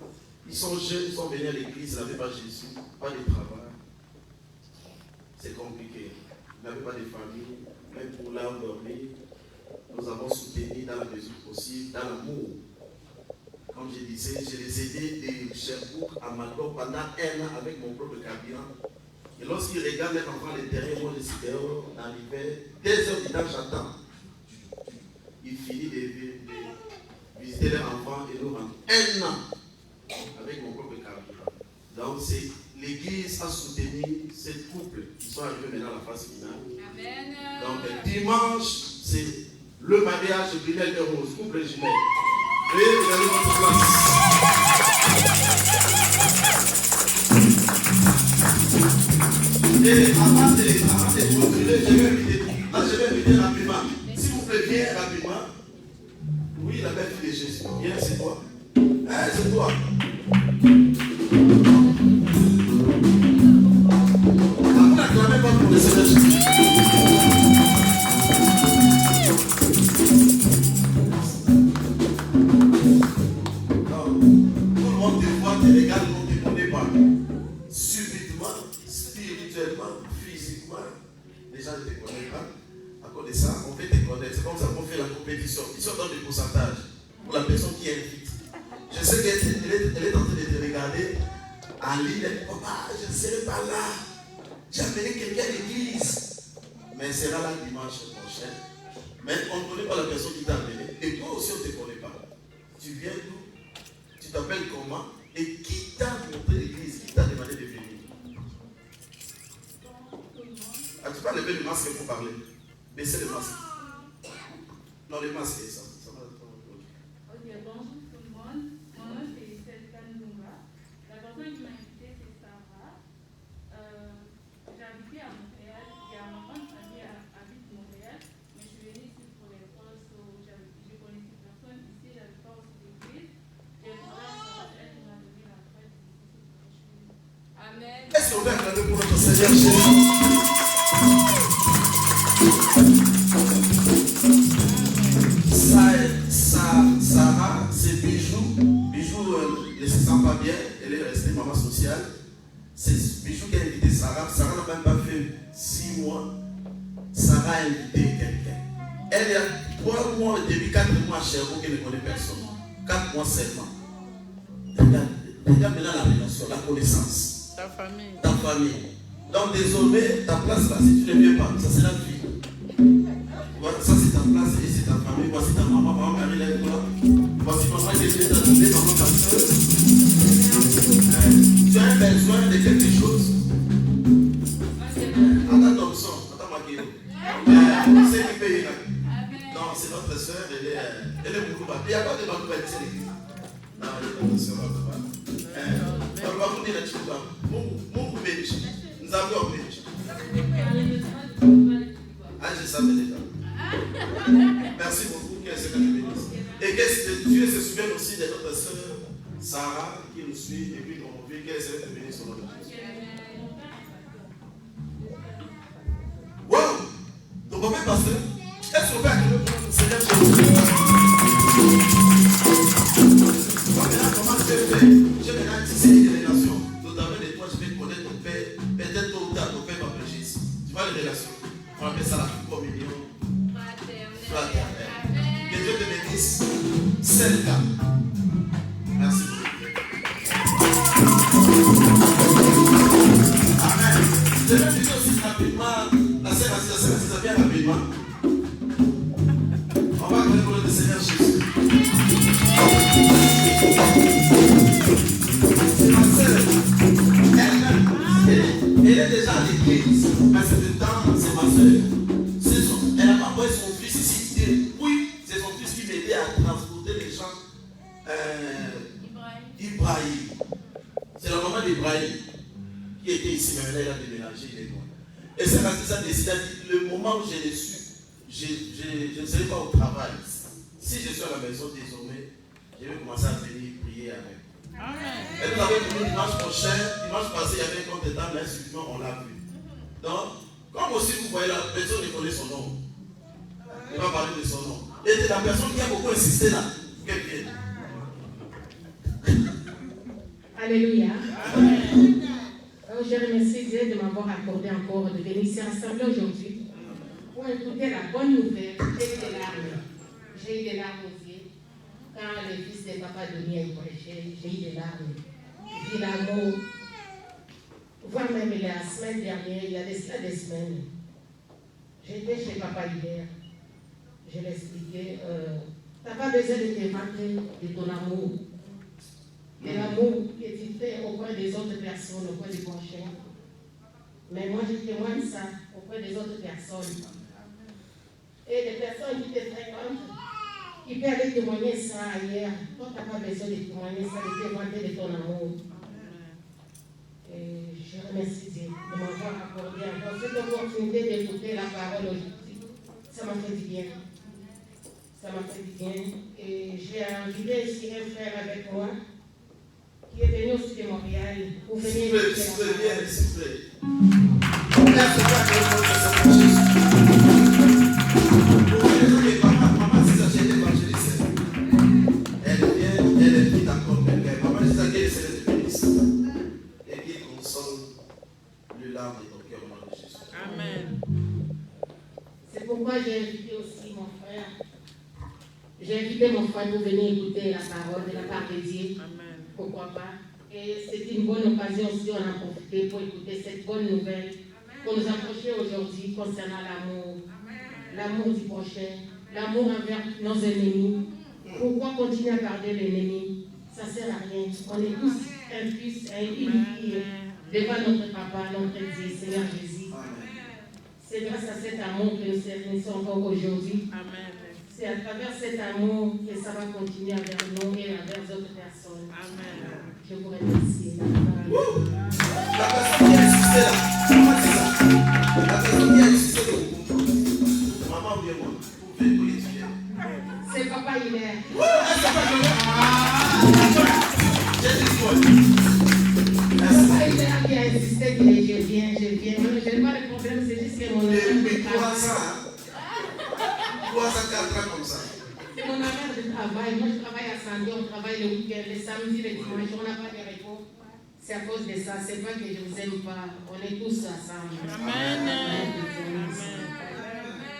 Ils sont jeunes, ils sont venus à l'église, ils n'avaient pas Jésus, pas de travail. C'est compliqué. Ils n'avaient pas de famille, même pour là dormir. Nous avons soutenu dans la mesure possible, dans l'amour. Comme je disais, je les ai aidés de Sherbrooke à Magog pendant 1 an avec mon propre carburant. Et lorsqu'ils regardent les enfants les terrains, moi je suis dehors dans l'hiver, 2 heures du temps, j'attends. Il finit de visiter quitter leur enfant et nous rentrons. 1 an avec mon propre carburant. Donc c'est l'église a soutenu ces couples qui sont arrivés maintenant à la phase finale. Amen. Donc dimanche, c'est le mariage de Brunel et Rose, couple jumelle. Veuillez vous allez votre place. Et avant de continuer, je vais inviter rapidement. S'il vous plaît, viens rapidement. Oui, la belle fille de Jésus. Viens, c'est toi. C'est toi. Vous n'acclamez pas pour le Seigneur Jésus. Non, tout le monde te voit, te regarde, on ne te connaît pas. Subitement, spirituellement, physiquement, les gens ne te connaissent pas. À cause de ça, on fait te connaître. C'est comme ça qu'on fait la compétition. Ils sont dans des pourcentages pour la personne qui invite. Je sais qu'elle est en train de te regarder en ligne. Elle dit, papa, je ne serai pas là. J'ai appelé quelqu'un à l'église. Mais elle sera là dimanche prochain. Mais on ne connaît pas la personne qui t'a appelé. Et toi aussi, on ne te connaît pas. Tu viens d'où? Tu t'appelles comment? Et qui t'a montré l'église? Qui t'a demandé de venir? Ah, tu peux lever le masque pour parler. Baissez le masque. Non, le masque, ça va. Ok, bonjour tout le monde. Mon nom c'est Selkan Dunga. La personne qui m'a invité c'est Sarah. J'ai habité à Montréal. Il y a ma grande famille qui habite Montréal. Mais je suis venue ici pour les postes. Je connaissais personne ici. J'avais pas aussi d'église. J'ai demandé à elle qui m'a donné la prête. Amen. Est-ce qu'on va acclamer pour notre Seigneur Jésus? Sarah, c'est Bijou. Bijou ne se sent pas bien. Elle est restée maman sociale. C'est Bijou qui a invité Sarah. Sarah n'a même pas fait 6 mois. Sarah a invité quelqu'un. Elle est 3 mois et demi, 4 mois à Cherbourg qu'elle ne connaît personne. 4 mois seulement. Regarde maintenant la relation, la connaissance. Ta famille. Ta famille. Donc désormais, ta place là, si tu ne viens pas, ça c'est la vie. Voilà, ça c'est ta place et c'est ta famille. Voici ta maman, maman Marie, lève-toi. Voici maman qui est ta donné, maman ta soeur. Tu as un besoin de quelque chose. Attends Thompson, attends Maguire. C'est qui paye là? Non, c'est notre soeur, elle est Moukouba. Il n'y a pas de Moukouba ici à l'église. Non, elle est notre soeur Moukouba. On va vous dire la chose. Moukouba, nous avons oublié. Ah, je savais déjà. Merci beaucoup, que le Seigneur nous bénisse. Et que Dieu se souvienne aussi de notre soeur Sarah qui nous suit et puis qu'on vit, que le Seigneur nous bénisse au nom de Jésus. Wow! Donc, on va passer. Est-ce qu'on peut acclamer pour le Seigneur Jésus? Comment je vais faire? J'ai maintenant tissé des relations. Notamment de toi, je vais connaître ton père. Peut-être tôt ou tard, ton père va prêcher. Tu vois les relations? On appelle ça la communion fraternelle. Que Dieu te bénisse. C'est le cas. Merci beaucoup. Amen. Je vais dire aussi rapidement, la sœur Assisa, bien rapidement. On va acclamer pour le Seigneur Jésus. C'est ma sœur. Elle est déjà à l'église. Mais c'est le temps, c'est ma sœur. Elle n'a pas envoyé son fils ici. Oui, c'est son fils qui m'aidait à transporter les gens. Ibrahim. C'est la maman d'Ibrahim qui était ici, mais maintenant elle a déménagé, il est loin. Et c'est parce que ça décide, le moment où je l'ai su, je ne serai pas au travail. Si je suis à la maison désormais, je vais commencer à venir prier avec. Et nous avons venu dimanche prochain, dimanche passé, il y avait un compte d'état, mais subitement on l'a vu. Donc, comme aussi vous voyez, la personne ne connaît son nom. On va parler de son nom. Et c'est la personne qui a beaucoup insisté là, qu'elle vienne. Alléluia. Je remercie Dieu de m'avoir accordé encore de venir ici rassembler aujourd'hui pour écouter la bonne nouvelle. J'ai eu des larmes. J'ai eu des larmes aux yeux. Quand le fils de papa Denis a prêché, j'ai eu des larmes. J'ai eu l'amour. Voire même la semaine dernière, il y a des semaines, j'étais chez papa hier. Je l'expliquais, Tu n'as pas besoin de te vanter de ton amour. De l'amour que tu fais auprès des autres personnes, auprès du prochain. Mais moi, je témoigne ça auprès des autres personnes. Et les personnes qui te fréquentent, qui peuvent témoigner ça ailleurs. Toi, tu n'as pas besoin de témoigner ça, de te vanter de ton amour. Et je remercie Dieu de m'avoir accordé encore cette opportunité d'écouter la parole aujourd'hui. Ça m'a fait du bien. Ça m'a fait du bien. Et j'ai invité ici un frère avec moi qui est venu aussi de Montréal pour venir écouter la Amen. C'est pourquoi j'ai invité aussi mon frère. J'ai invité mon frère pour venir écouter la parole de la part de Dieu. Amen. Pourquoi pas? Et c'est une bonne occasion aussi, on a profité pour écouter cette bonne nouvelle qu'on nous a prêchée aujourd'hui concernant l'amour. L'amour du prochain, l'amour envers nos ennemis. Pourquoi continuer à garder l'ennemi? Ça ne sert à rien. On est tous un fils et une fille devant notre papa, notre Dieu, Seigneur Jésus. C'est grâce à cet amour que nous servissons encore aujourd'hui. C'est à travers cet amour que ça va continuer envers nous et envers d'autres personnes. Amen. Je vous remercie. La personne qui a insisté là, comment c'est ça? La personne qui a insisté là, maman ou bien moi, vous pouvez l'étudier. C'est papa Hilaire. J'ai dit quoi? Papa Hilaire qui a insisté que je viens. Je n'ai pas de problème, c'est juste que mon horaire de travail. 3 à 4 ans comme ça. C'est mon horaire de travail. Moi, je travaille à samedi, on travaille le week-end, le samedi, le dimanche, on n'a pas de repos. C'est à cause de ça. C'est pas que je vous aime pas. On est tous ensemble. Amen.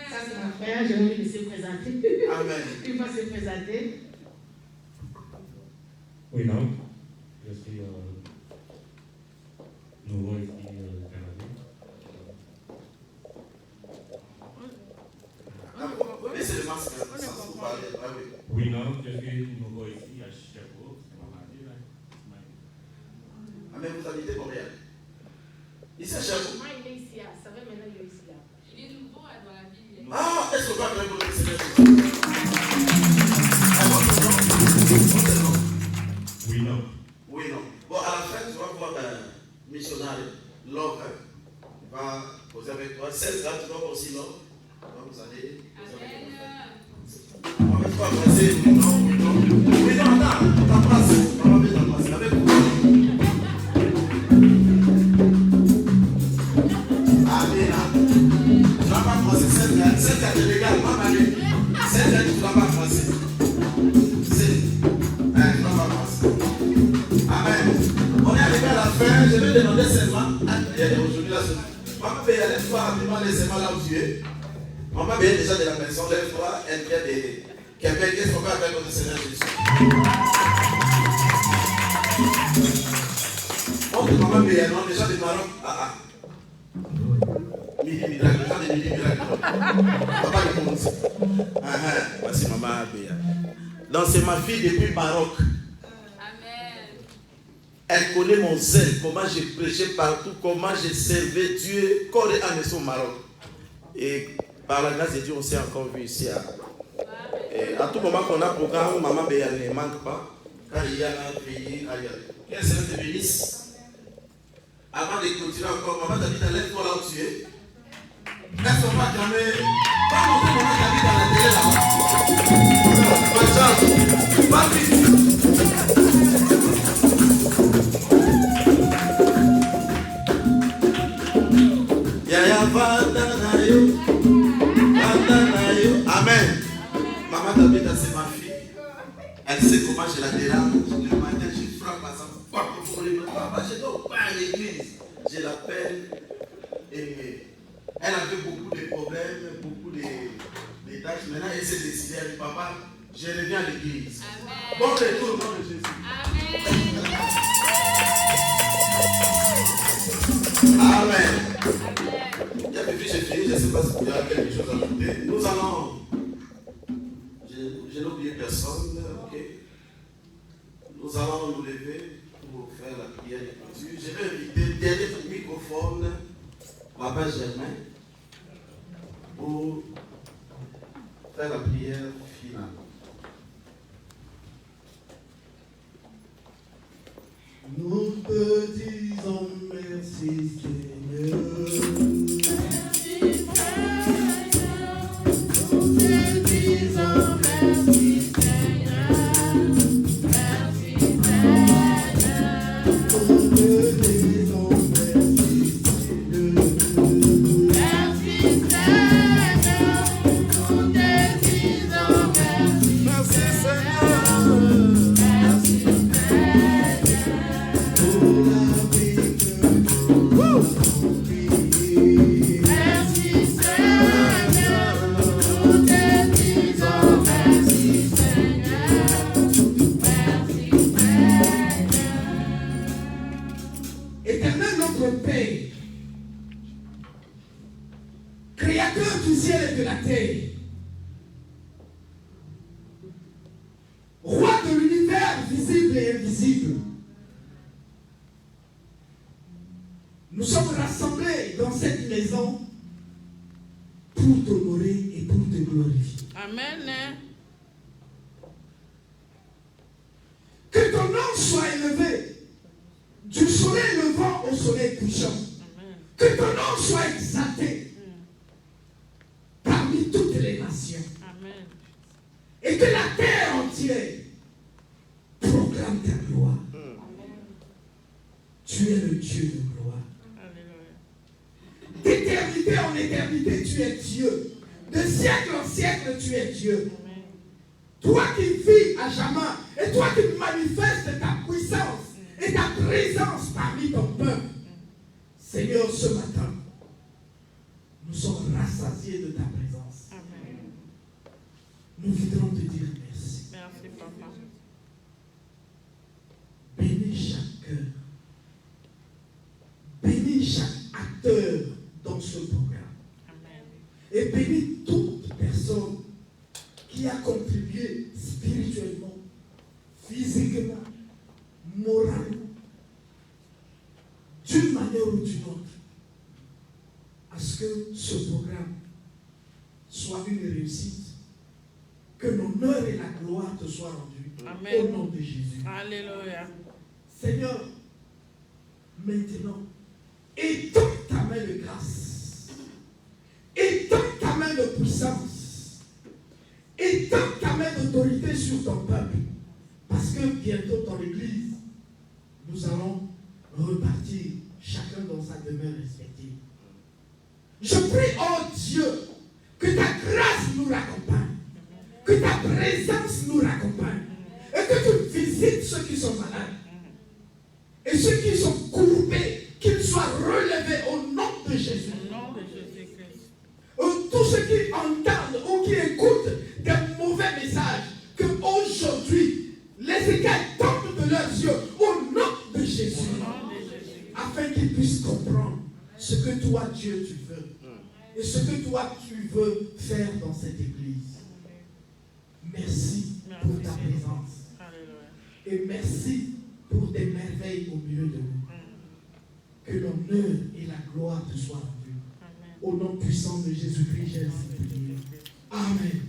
Ça, c'est mon frère. Je vais lui laisser présenter. Amen. Il va se présenter. Oui, non. Je suis nouveau ici au Canada. Oui, c'est le masque. Ça, vous parlez. Ah oui. Oui, non. Je suis nouveau ici à Chicago. C'est ma mari, là. Ah, mais vous habitez Montréal. Ici à Chicago. Moi, il est ici. Ça va maintenant, il est ici. Il est nouveau dans la ville. Ah, est-ce qu'on va faire pour le Seigneur? Oui, non. Oui, non. Bon, à la fin, tu vas voir un missionnaire, Love, va poser avec toi. 16 ans, tu vas voir aussi Love. Vous allez. On va pas passer. Oui, non. Oui, non, attends. On t'embrasse. On va bien t'embrasser. Avec vous. Amen. Tu vas pas passer 7 gars. 7 gars, les gars, pas mal. 7 gars, tu vas pas passer. Amen. On est arrivé à la fin. Je vais demander seulement à aujourd'hui la semaine. Maman peut y aller toi rapidement les seulement là où tu es. Maman vient déjà de la maison, lève-toi, elle vient de Québec. Qu'est-ce qu'on va faire avec notre Seigneur Jésus? On dit maman vient déjà de Maroc. Midi miracle, déjà de midi miracle. Papa du monde. Voici maman Béa. Donc c'est ma fille depuis Maroc. Elle connaît mon zèle, comment j'ai prêché partout, comment j'ai servi Dieu, corps et âme au Maroc. Et par la grâce de Dieu, on s'est encore vu ici. Et à tout moment qu'on a programme, maman Béa ne manque pas. Quand il y a un pays ailleurs. Qu'elle se te bénisse. Avant de continuer encore, maman t'habite à lève-toi là où tu es. Est-ce qu'on va jamais. Va montrer maman t'habite à la télé là-bas. Pas vite. Amen. Maman Tabitha, c'est ma fille. Elle sait comment je la dérange. Le matin, je frappe à sa porte pour lui dire papa, je dois pas à l'église. Je l'appelle. Et elle avait beaucoup de problèmes, beaucoup de tâches. Maintenant, elle s'est décidée. Elle dit papa, je reviens à l'église. Bon retour au nom de Jésus. Amen. Il y a depuis j'ai fini, je ne sais pas si il y a quelque chose à ajouter. Nous allons. Je l'ai oublié. lever pour faire la prière de clôture. Je vais inviter derrière le microphone Papa Germain pour faire la prière finale. Nous te disons merci Seigneur. Merci Seigneur. Nous te disons merci Seigneur. Merci Seigneur. Nous te disons merci Seigneur. Merci Seigneur. Nous te disons merci. Merci Seigneur. Merci Éternel notre Père, Créateur du ciel et de la terre, Roi de l'univers visible et invisible, nous sommes rassemblés dans cette maison pour t'honorer et pour te glorifier. Amen. Que ton nom soit élevé du soleil levant au soleil couchant. Amen. Que ton nom soit exalté parmi toutes les nations. Amen. Et que la terre entière proclame ta gloire. Amen. Tu es le Dieu de gloire. Alléluia. D'éternité en éternité, tu es Dieu. De siècle en siècle, tu es Dieu. Amen. Toi qui vis à jamais, et toi qui manifestes ta puissance et ta présence parmi ton peuple. Seigneur, ce matin, nous sommes rassasiés de ta présence. Amen. Nous voudrons te dire merci. Merci, Papa. Bénis chaque cœur. Bénis chaque acteur dans ce programme. Amen. Et bénis toute personne qui a contribué spirituellement, physiquement, moralement, d'une manière ou d'une autre, à ce que ce programme soit une réussite, que l'honneur et la gloire te soient rendus. Amen. Au nom de Jésus. Alléluia. Seigneur, maintenant, étends ta main de grâce, étends ta main de puissance, étends ta main d'autorité sur ton peuple, parce que bientôt dans l'église, nous allons repartir chacun dans sa demeure respective. Je prie, oh Dieu, que ta grâce nous raccompagne, que ta présence nous raccompagne, et que tu visites ceux qui sont malades, et ceux qui sont courbés, qu'ils soient relevés au nom de Jésus. Au nom de Jésus-Christ. Tous ceux qui entendent ou qui écoutent des mauvais messages, que aujourd'hui, les écailles tombent de leurs yeux au nom de Jésus. Afin qu'ils puissent comprendre ce que toi, Dieu, tu veux. Et ce que toi, tu veux faire dans cette église. Merci pour ta présence. Et merci pour tes merveilles au milieu de nous. Que l'honneur et la gloire te soient rendues. Au nom puissant de Jésus-Christ, j'ai ainsi prié. Amen.